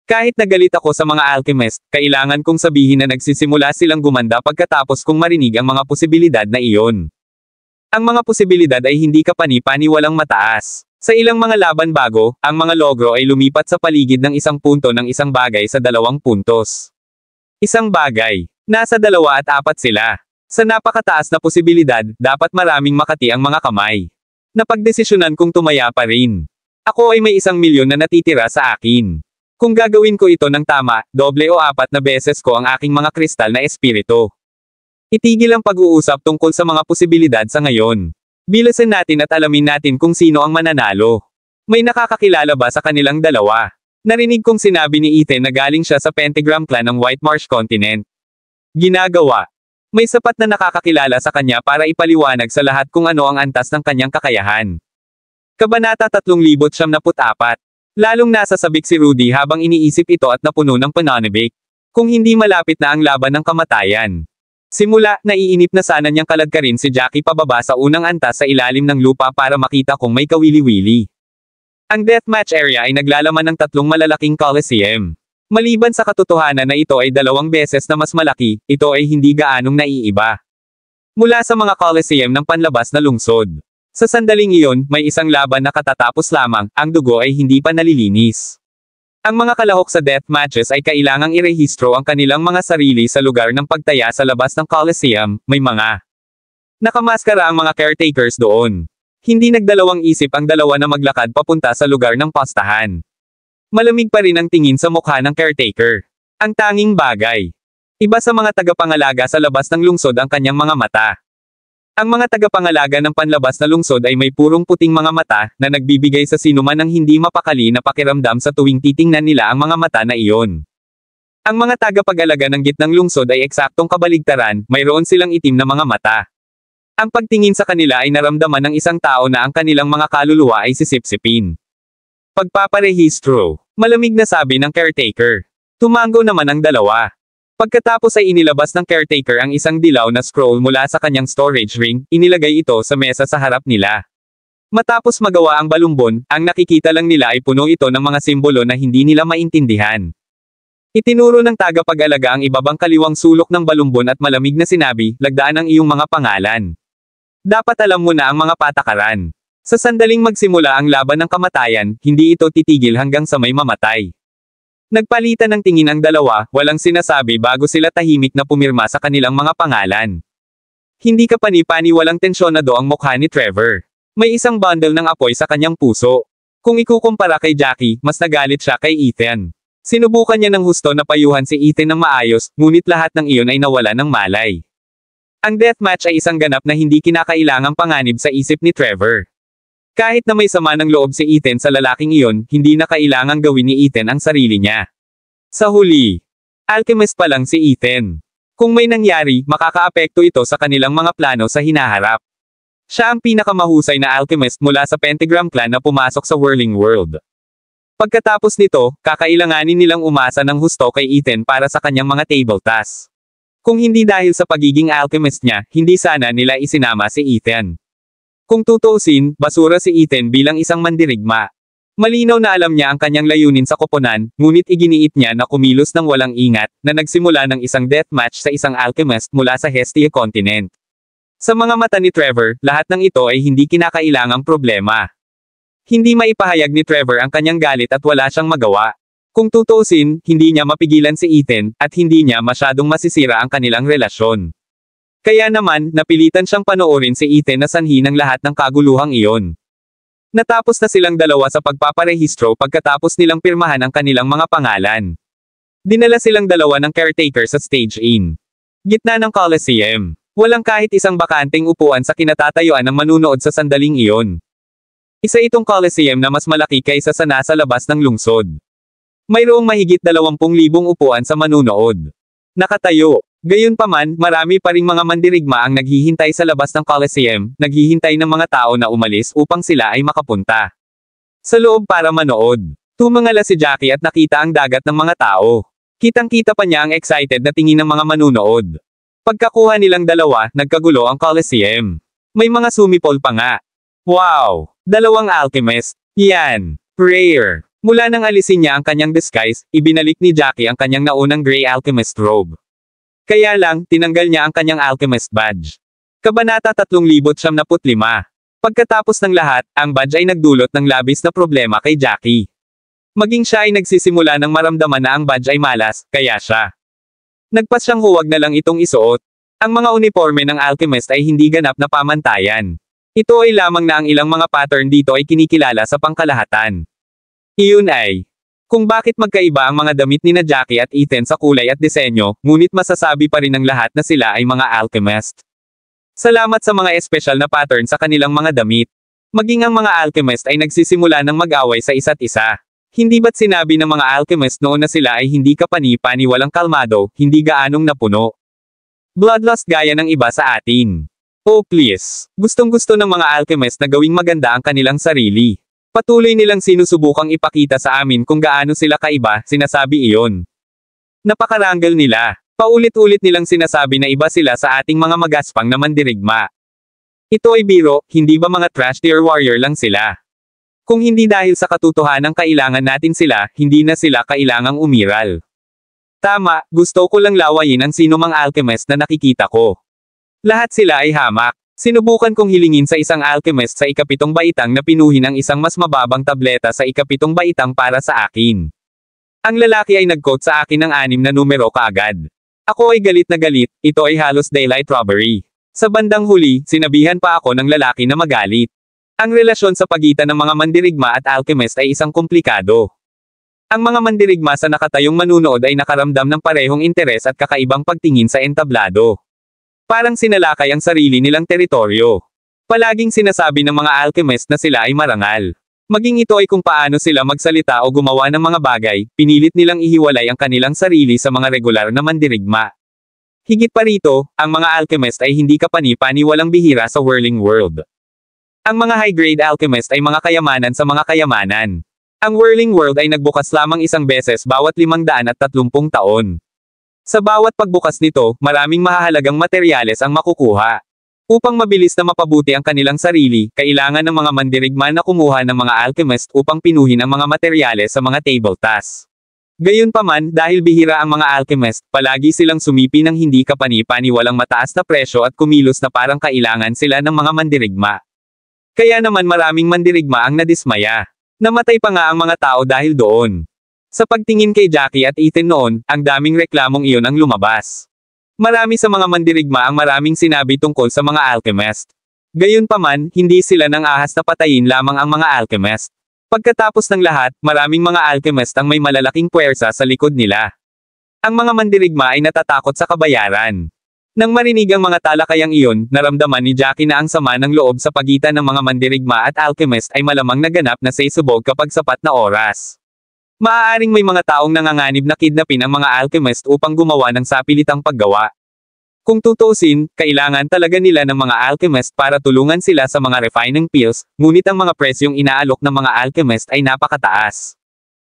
Kahit nagalit ako sa mga alchemist, kailangan kong sabihin na nagsisimula silang gumanda pagkatapos kong marinig ang mga posibilidad na iyon. Ang mga posibilidad ay hindi kapani-paniwalang mataas. Sa ilang mga laban bago, ang mga logro ay lumipat sa paligid ng 1 punto ng isang bagay sa 2 puntos. Isang bagay. Nasa 2 at 4 sila. Sa napakataas na posibilidad, dapat maraming makati ang mga kamay. Napagdesisyonan kong tumaya pa rin. Ako ay may 1 milyon na natitira sa akin. Kung gagawin ko ito ng tama, doble o 4 na beses ko ang aking mga kristal na espiritu. Itigil ang pag-uusap tungkol sa mga posibilidad sa ngayon. Bilasan natin at alamin natin kung sino ang mananalo. May nakakakilala ba sa kanilang dalawa? Narinig kong sinabi ni Ethan na galing siya sa Pentagram Clan ng White Marsh Continent. Ginagawa. May sapat na nakakakilala sa kanya para ipaliwanag sa lahat kung ano ang antas ng kanyang kakayahan. Kabanata 3074. Lalong nasa sabik si Rudy habang iniisip ito at napuno ng pananabik. Kung hindi malapit na ang laban ng kamatayan. Simula, naiinip na sana niyang kaladkarin si Jackie pababa sa unang antas sa ilalim ng lupa para makita kung may kawili-wili. Ang deathmatch area ay naglalaman ng 3 malalaking coliseum. Maliban sa katotohanan na ito ay 2 beses na mas malaki, ito ay hindi gaanong naiiba. Mula sa mga coliseum ng panlabas na lungsod. Sa sandaling iyon, may isang laban na katatapos lamang, ang dugo ay hindi pa nalilinis. Ang mga kalahok sa death matches ay kailangang irehistro ang kanilang mga sarili sa lugar ng pagtaya sa labas ng Coliseum, may mga nakamaskara ang mga caretakers doon. Hindi nagdalawang isip ang dalawa na maglakad papunta sa lugar ng pastahan. Malamig pa rin ang tingin sa mukha ng caretaker. Ang tanging bagay. Iba sa mga tagapangalaga sa labas ng lungsod ang kanyang mga mata. Ang mga tagapangalaga ng panlabas na lungsod ay may purong puting mga mata, na nagbibigay sa sinuman ng hindi mapakali na pakiramdam sa tuwing titingnan nila ang mga mata na iyon. Ang mga tagapag-alaga ng gitnang lungsod ay eksaktong kabaligtaran, mayroon silang itim na mga mata. Ang pagtingin sa kanila ay naramdaman ng isang tao na ang kanilang mga kaluluwa ay sisipsipin. Pagpaparehistro. Malamig na sabi ng caretaker. Tumango naman ang dalawa. Pagkatapos ay inilabas ng caretaker ang isang dilaw na scroll mula sa kanyang storage ring, inilagay ito sa mesa sa harap nila. Matapos magawa ang balumbon, ang nakikita lang nila ay puno ito ng mga simbolo na hindi nila maintindihan. Itinuro ng tagapag-alaga ang ibabang kaliwang sulok ng balumbon at malamig na sinabi, lagdaan ang iyong mga pangalan. Dapat alam mo na ang mga patakaran. Sa sandaling magsimula ang laban ng kamatayan, hindi ito titigil hanggang sa may mamatay. Nagpalitan ng tingin ang dalawa, walang sinasabi bago sila tahimik na pumirma sa kanilang mga pangalan. Hindi ka pani-pani, walang tensyonado ang mukha ni Trevor. May isang bundle ng apoy sa kanyang puso. Kung ikukumpara kay Jackie, mas nagalit siya kay Ethan. Sinubukan niya ng husto na payuhan si Ethan ng maayos, ngunit lahat ng iyon ay nawala ng malay. Ang deathmatch ay isang ganap na hindi kinakailangang panganib sa isip ni Trevor. Kahit na may sama ng loob si Ethan sa lalaking iyon, hindi na kailangang gawin ni Ethan ang sarili niya. Sa huli, alchemist pa lang si Ethan. Kung may nangyari, makakaapekto ito sa kanilang mga plano sa hinaharap. Siya ang pinakamahusay na alchemist mula sa Pentagram Clan na pumasok sa Whirling World. Pagkatapos nito, kakailanganin nilang umasa ng husto kay Ethan para sa kanyang mga table tasks. Kung hindi dahil sa pagiging alchemist niya, hindi sana nila isinama si Ethan. Kung tutuusin, basura si Ethan bilang isang mandirigma. Malinaw na alam niya ang kanyang layunin sa koponan, ngunit iginiit niya na kumilos ng walang ingat, na nagsimula ng isang deathmatch sa isang alchemist mula sa Hestia Continent. Sa mga mata ni Trevor, lahat ng ito ay hindi kinakailangang problema. Hindi maipahayag ni Trevor ang kanyang galit at wala siyang magawa. Kung tutuusin, hindi niya mapigilan si Ethan, at hindi niya masyadong masisira ang kanilang relasyon. Kaya naman, napilitan siyang panoorin si Ethan na sanhi ng lahat ng kaguluhang iyon. Natapos na silang dalawa sa pagpaparehistro pagkatapos nilang pirmahan ang kanilang mga pangalan. Dinala silang dalawa ng caretaker sa Stage Inn. Gitna ng Coliseum. Walang kahit isang bakanteng upuan sa kinatatayuan ng manunood sa sandaling iyon. Isa itong Coliseum na mas malaki kaysa sa nasa labas ng lungsod. Mayroong mahigit 20,000 upuan sa manunood. Nakatayo. Gayunpaman, marami pa ring mga mandirigma ang naghihintay sa labas ng Coliseum, naghihintay ng mga tao na umalis upang sila ay makapunta sa loob para manood. Tumangala si Jackie at nakita ang dagat ng mga tao. Kitang-kita pa niya ang excited na tingin ng mga manunood. Pagkakuha nilang dalawa, nagkagulo ang Coliseum. May mga sumipol pa nga. Wow! Dalawang alchemist. Yan. Rare. Mula nang alisin niya ang kanyang disguise, ibinalik ni Jackie ang kanyang naunang gray alchemist robe. Kaya lang, tinanggal niya ang kanyang alchemist badge. Kabanata 3075. Pagkatapos ng lahat, ang badge ay nagdulot ng labis na problema kay Jackie. Maging siya ay nagsisimula ng maramdaman na ang badge ay malas, kaya siya nagpas siyang huwag na lang itong isuot. Ang mga uniforme ng alchemist ay hindi ganap na pamantayan. Ito ay lamang na ang ilang mga pattern dito ay kinikilala sa pangkalahatan. Iyon ay kung bakit magkaiba ang mga damit ni na Jackie at Ethan sa kulay at disenyo, ngunit masasabi pa rin ng lahat na sila ay mga alchemist. Salamat sa mga espesyal na pattern sa kanilang mga damit. Maging ang mga alchemist ay nagsisimula ng mag-away sa isa't isa. Hindi ba't sinabi ng mga alchemist noon na sila ay hindi kapani-pani, walang kalmado, hindi gaanong napuno? Bloodlust gaya ng iba sa atin. Oh please. Gustong-gusto ng mga alchemist na gawing maganda ang kanilang sarili. Patuloy nilang sinusubukang ipakita sa amin kung gaano sila kaiba, sinasabi iyon. Napakaranggal nila. Paulit-ulit nilang sinasabi na iba sila sa ating mga magaspang na mandirigma. Ito ay biro, hindi ba mga trash tier warrior lang sila? Kung hindi dahil sa katotohanan kailangan natin sila, hindi na sila kailangang umiral. Tama, gusto ko lang lawayin ang sinumang alchemist na nakikita ko. Lahat sila ay hamak. Sinubukan kong hilingin sa isang alchemist sa ikapitong baitang na pinuhin ang isang mas mababang tableta sa ikapitong baitang para sa akin. Ang lalaki ay nag-quote sa akin ng 6 na numero kaagad. Ako ay galit na galit, ito ay halos daylight robbery. Sa bandang huli, sinabihan pa ako ng lalaki na magalit. Ang relasyon sa pagitan ng mga mandirigma at alchemist ay isang komplikado. Ang mga mandirigma sa nakatayong manunood ay nakaramdam ng parehong interes at kakaibang pagtingin sa entablado. Parang sinalakay ang sarili nilang teritoryo. Palaging sinasabi ng mga alchemist na sila ay marangal. Maging ito ay kung paano sila magsalita o gumawa ng mga bagay, pinilit nilang ihiwalay ang kanilang sarili sa mga regular na mandirigma. Higit pa rito, ang mga alchemist ay hindi kapani-pani, walang bihira sa Whirling World. Ang mga high-grade alchemist ay mga kayamanan sa mga kayamanan. Ang Whirling World ay nagbukas lamang isang beses bawat 530 taon. Sa bawat pagbukas nito, maraming mahahalagang materyales ang makukuha. Upang mabilis na mapabuti ang kanilang sarili, kailangan ng mga mandirigma na kumuha ng mga alchemist upang pinuhin ang mga materyales sa mga table tasks. Gayunpaman, dahil bihira ang mga alchemist, palagi silang sumipi ng hindi kapani-paniwalang mataas na presyo at kumilos na parang kailangan sila ng mga mandirigma. Kaya naman maraming mandirigma ang nadismaya. Namatay pa nga ang mga tao dahil doon. Sa pagtingin kay Jackie at Ethan noon, ang daming reklamong iyon ang lumabas. Marami sa mga mandirigma ang maraming sinabi tungkol sa mga alchemist. Gayunpaman, hindi sila nang ahas na patayin lamang ang mga alchemist. Pagkatapos ng lahat, maraming mga alchemist ang may malalaking puwersa sa likod nila. Ang mga mandirigma ay natatakot sa kabayaran. Nang marinig ang mga talakayang iyon, naramdaman ni Jackie na ang sama ng loob sa pagitan ng mga mandirigma at alchemist ay malamang naganap na sa isubog kapag sapat na oras. Maaaring may mga taong nanganganib na kidnapin ang mga alchemist upang gumawa ng sapilitang paggawa. Kung tutuusin, kailangan talaga nila ng mga alchemist para tulungan sila sa mga refining pills, ngunit ang mga presyong inaalok ng mga alchemist ay napakataas.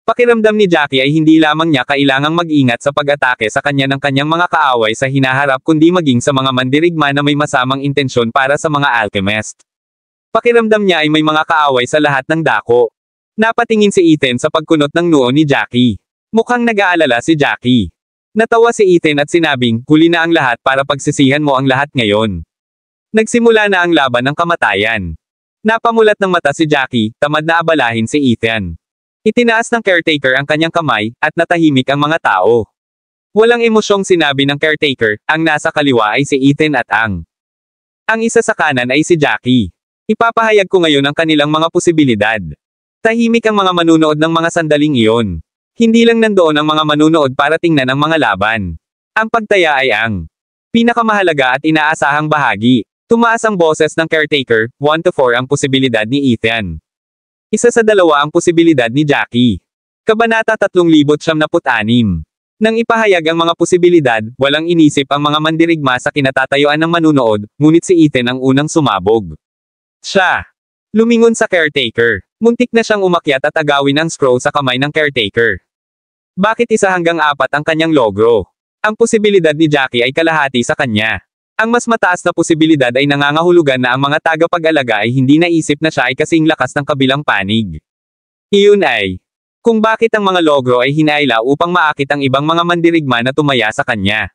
Pakiramdam ni Jackie ay hindi lamang niya kailangang mag-ingat sa pag-atake sa kanya ng kanyang mga kaaway sa hinaharap kundi maging sa mga mandirigma na may masamang intensyon para sa mga alchemist. Pakiramdam niya ay may mga kaaway sa lahat ng dako. Napatingin si Ethan sa pagkunot ng noo ni Jackie. Mukhang nag-aalala si Jackie. Natawa si Ethan at sinabing, huli na ang lahat para pagsisihan mo ang lahat ngayon. Nagsimula na ang laban ng kamatayan. Napamulat ng mata si Jackie, tamad na abalahin si Ethan. Itinaas ng caretaker ang kanyang kamay, at natahimik ang mga tao. Walang emosyong sinabi ng caretaker, ang nasa kaliwa ay si Ethan at ang isa sa kanan ay si Jackie. Ipapahayag ko ngayon ang kanilang mga posibilidad. Tahimik ang mga manunood ng mga sandaling iyon. Hindi lang nandoon ang mga manunood para tingnan ang mga laban. Ang pagtaya ay ang pinakamahalaga at inaasahang bahagi. Tumaas ang boses ng caretaker, 1-4 ang posibilidad ni Ethan. 1-2 ang posibilidad ni Jackie. Kabanata 3076. Nang ipahayag ang mga posibilidad, walang inisip ang mga mandirigma sa kinatatayuan ng manunood, ngunit si Ethan ang unang sumabog. Siya lumingon sa caretaker. Muntik na siyang umakyat at agawin ang scroll sa kamay ng caretaker. Bakit 1-4 ang kanyang logro? Ang posibilidad ni Jackie ay kalahati sa kanya. Ang mas mataas na posibilidad ay nangangahulugan na ang mga tagapag-alaga ay hindi naisip na siya ay kasing lakas ng kabilang panig. Iyon ay kung bakit ang mga logro ay hinaila upang maakit ang ibang mga mandirigma na tumaya sa kanya.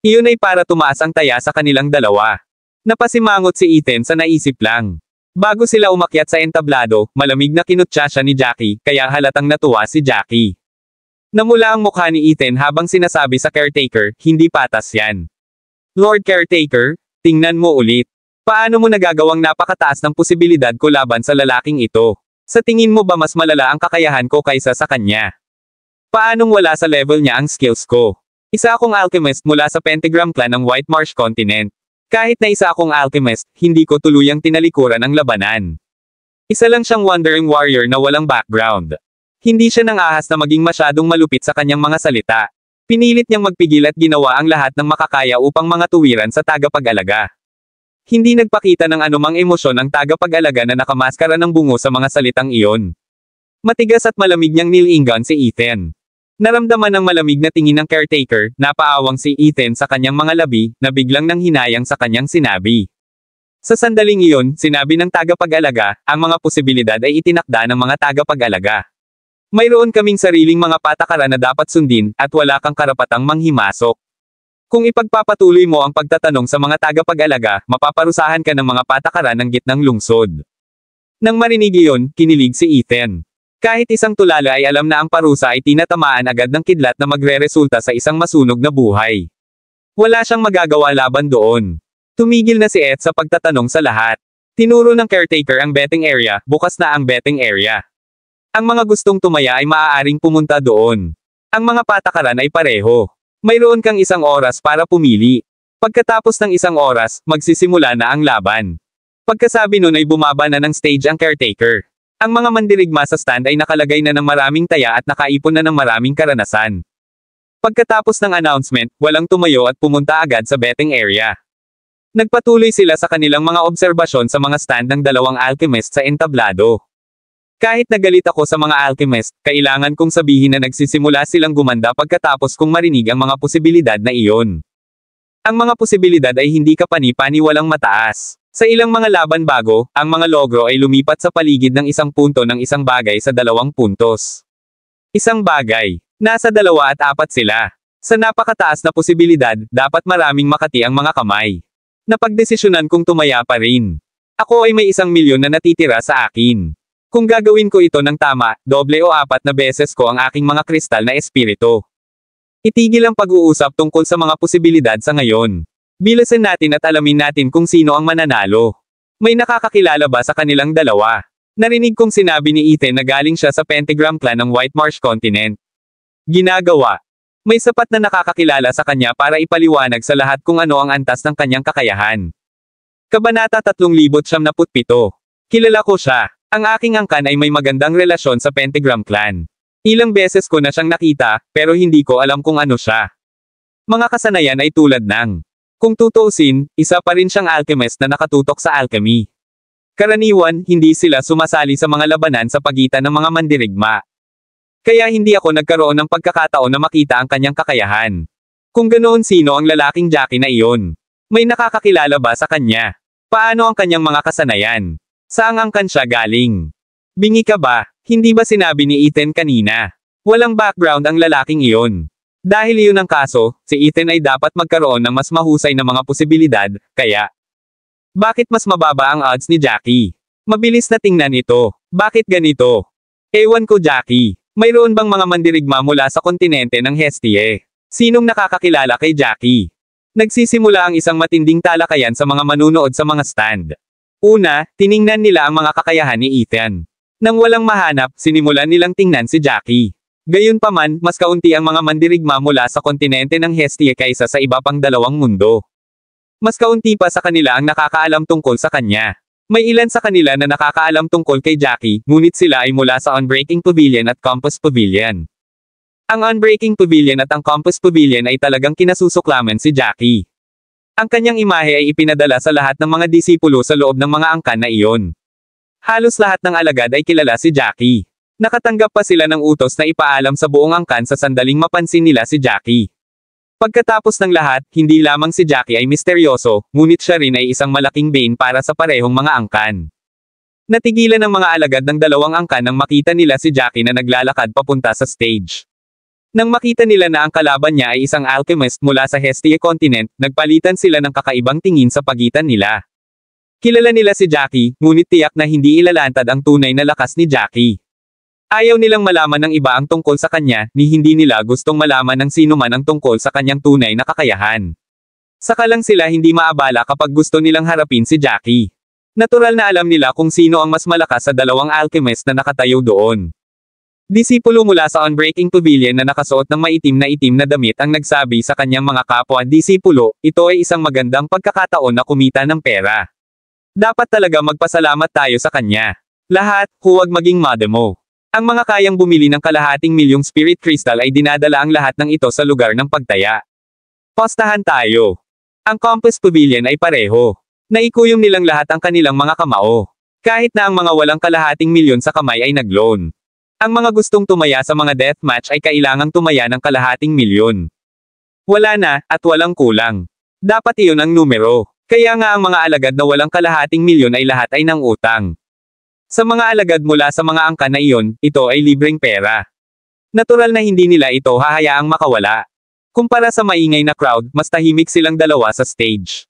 Iyon ay para tumaas ang taya sa kanilang dalawa. Napasimangot si Ethan sa naisip lang. Bago sila umakyat sa entablado, malamig na kinutya siya ni Jackie, kaya halatang natuwa si Jackie. Namula ang mukha ni Ethan habang sinasabi sa caretaker, hindi patas yan. Lord Caretaker, tingnan mo ulit. Paano mo nagagawang napakataas ng posibilidad ko laban sa lalaking ito? Sa tingin mo ba mas malala ang kakayahan ko kaysa sa kanya? Paanong wala sa level niya ang skills ko? Isa akong alchemist mula sa Pentagram Clan ng White Marsh Continent. Kahit na isa akong alchemist, hindi ko tuluyang tinalikuran ang labanan. Isa lang siyang wandering warrior na walang background. Hindi siya nang ahas na maging masyadong malupit sa kanyang mga salita. Pinilit niyang magpigil at ginawa ang lahat ng makakaya upang mga tuwiran sa tagapag-alaga. Hindi nagpakita ng anumang emosyon ang tagapag-alaga na nakamaskara ng bungo sa mga salitang iyon. Matigas at malamig niyang nilingan si Ethan. Naramdaman ng malamig na tingin ng caretaker, napaawang si Ethan sa kanyang mga labi, na biglang nang hinayang sa kanyang sinabi. Sa sandaling iyon, sinabi ng tagapag-alaga, ang mga posibilidad ay itinakda ng mga tagapag-alaga. Mayroon kaming sariling mga patakaran na dapat sundin, at wala kang karapatang manghimasok. Kung ipagpapatuloy mo ang pagtatanong sa mga tagapag-alaga, mapaparusahan ka ng mga patakaran ng gitnang lungsod. Nang marinig iyon, kinilig si Ethan. Kahit isang tulala ay alam na ang parusa ay tinatamaan agad ng kidlat na magreresulta sa isang masunog na buhay. Wala siyang magagawa laban doon. Tumigil na si Ed sa pagtatanong sa lahat. Tinuro ng caretaker ang betting area, bukas na ang betting area. Ang mga gustong tumaya ay maaaring pumunta doon. Ang mga patakaran ay pareho. Mayroon kang 1 oras para pumili. Pagkatapos ng 1 oras, magsisimula na ang laban. Pagkasabi nun ay bumaba na ng stage ang caretaker. Ang mga mandirigma sa stand ay nakalagay na ng maraming taya at nakaipon na ng maraming karanasan. Pagkatapos ng announcement, walang tumayo at pumunta agad sa betting area. Nagpatuloy sila sa kanilang mga obserbasyon sa mga stand ng dalawang alchemist sa entablado. Kahit nagalit ako sa mga alchemist, kailangan kong sabihin na nagsisimula silang gumanda pagkatapos kong marinig ang mga posibilidad na iyon. Ang mga posibilidad ay hindi kapani-paniwalang mataas. Sa ilang mga laban bago, ang mga logro ay lumipat sa paligid ng 1 punto ng isang bagay sa 2 puntos. Isang bagay. Nasa 2 at 4 sila. Sa napakataas na posibilidad, dapat maraming makati ang mga kamay. Napagdesisyonan kong tumaya pa rin. Ako ay may 1 milyon na natitira sa akin. Kung gagawin ko ito ng tama, 2 o 4 na beses ko ang aking mga kristal na espiritu. Itigil ang pag-uusap tungkol sa mga posibilidad sa ngayon. Bilasan natin at alamin natin kung sino ang mananalo. May nakakakilala ba sa kanilang dalawa? Narinig kong sinabi ni Ethan na galing siya sa Pentagram Clan ng White Marsh Continent. Ginagawa. May sapat na nakakakilala sa kanya para ipaliwanag sa lahat kung ano ang antas ng kanyang kakayahan. Kabanata 3097. Kilala ko siya. Ang aking angkan ay may magandang relasyon sa Pentagram Clan. Ilang beses ko na siyang nakita, pero hindi ko alam kung ano siya. Mga kasanayan ay tulad ng, kung tutuusin, isa pa rin siyang alchemist na nakatutok sa alchemy. Karaniwan, hindi sila sumasali sa mga labanan sa pagitan ng mga mandirigma. Kaya hindi ako nagkaroon ng pagkakataon na makita ang kanyang kakayahan. Kung ganoon, sino ang lalaking Jackie na iyon? May nakakakilala ba sa kanya? Paano ang kanyang mga kasanayan? Saang angkan siya galing? Bingi ka ba? Hindi ba sinabi ni Ethan kanina? Walang background ang lalaking iyon. Dahil iyon ang kaso, si Ethan ay dapat magkaroon ng mas mahusay na mga posibilidad, kaya... Bakit mas mababa ang odds ni Jackie? Mabilis na tingnan ito. Bakit ganito? Ewan ko, Jackie. Mayroon bang mga mandirigma mula sa kontinente ng Hestie? Sinong nakakakilala kay Jackie? Nagsisimula ang isang matinding talakayan sa mga manunood sa mga stand. Una, tiningnan nila ang mga kakayahan ni Ethan. Nang walang mahanap, sinimulan nilang tingnan si Jackie. Gayunpaman, mas kaunti ang mga mandirigma mula sa kontinente ng Hestie kaysa sa iba pang 2 mundo. Mas kaunti pa sa kanila ang nakakaalam tungkol sa kanya. May ilan sa kanila na nakakaalam tungkol kay Jackie, ngunit sila ay mula sa Unbreaking Pavilion at Compass Pavilion. Ang Unbreaking Pavilion at ang Compass Pavilion ay talagang kinasusuklaman si Jackie. Ang kanyang imahe ay ipinadala sa lahat ng mga disipulo sa loob ng mga angkan na iyon. Halos lahat ng alagad ay kilala si Jackie. Nakatanggap pa sila ng utos na ipaalam sa buong angkan sa sandaling mapansin nila si Jackie. Pagkatapos ng lahat, hindi lamang si Jackie ay misteryoso, ngunit siya rin ay isang malaking bane para sa parehong mga angkan. Natigilan ng mga alagad ng 2 angkan nang makita nila si Jackie na naglalakad papunta sa stage. Nang makita nila na ang kalaban niya ay isang alchemist mula sa Hestie Continent, nagpalitan sila ng kakaibang tingin sa pagitan nila. Kilala nila si Jackie, ngunit tiyak na hindi ilalantad ang tunay na lakas ni Jackie. Ayaw nilang malaman ng iba ang tungkol sa kanya, ni hindi nila gustong malaman ng sino man ang tungkol sa kanyang tunay na kakayahan. Saka lang sila hindi maabala kapag gusto nilang harapin si Jackie. Natural na alam nila kung sino ang mas malakas sa 2 alchemist na nakatayo doon. Disipulo mula sa Unbreaking Pavilion na nakasuot ng maitim na damit ang nagsabi sa kanyang mga kapwa-disipulo, ito ay isang magandang pagkakataon na kumita ng pera. Dapat talaga magpasalamat tayo sa kanya. Lahat, huwag maging mademo. Ang mga kayang bumili ng kalahating milyong spirit crystal ay dinadala ang lahat ng ito sa lugar ng pagtaya. Postahan tayo. Ang Compass Pavilion ay pareho. Naikuyom nilang lahat ang kanilang mga kamao. Kahit na ang mga walang kalahating milyon sa kamay ay nag-loan. Ang mga gustong tumaya sa mga deathmatch ay kailangang tumaya ng kalahating milyon. Wala na, at walang kulang. Dapat iyon ang numero. Kaya nga ang mga alagad na walang kalahating milyon ay lahat ay nang utang. Sa mga alagad mula sa mga angka na iyon, ito ay libreng pera. Natural na hindi nila ito hahayaang makawala. Kumpara sa maingay na crowd, mas tahimik silang 2 sa stage.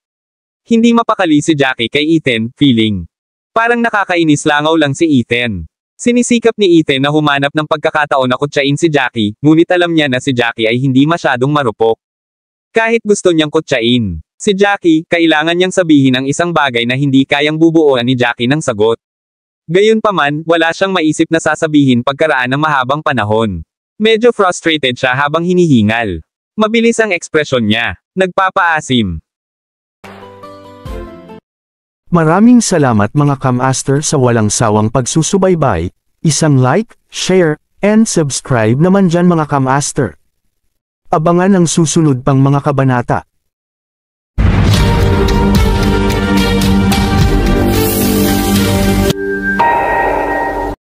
Hindi mapakali si Jackie kay Ethan, feeling. Parang nakakainis, langaw lang si Ethan. Sinisikap ni Ethan na humanap ng pagkakataon na kutsain si Jackie, ngunit alam niya na si Jackie ay hindi masyadong marupok. Kahit gusto niyang kutsain si Jackie, kailangan niyang sabihin ang isang bagay na hindi kayang bubuuan ni Jackie ng sagot. Gayunpaman, wala siyang maisip na sasabihin pagkaraan ng mahabang panahon. Medyo frustrated siya habang hinihingal. Mabilis ang ekspresyon niya. Nagpapaasim. Maraming salamat mga Kamaster sa walang sawang pagsusubaybay. Isang like, share, and subscribe naman dyan mga Kamaster. Abangan ang susunod pang mga kabanata.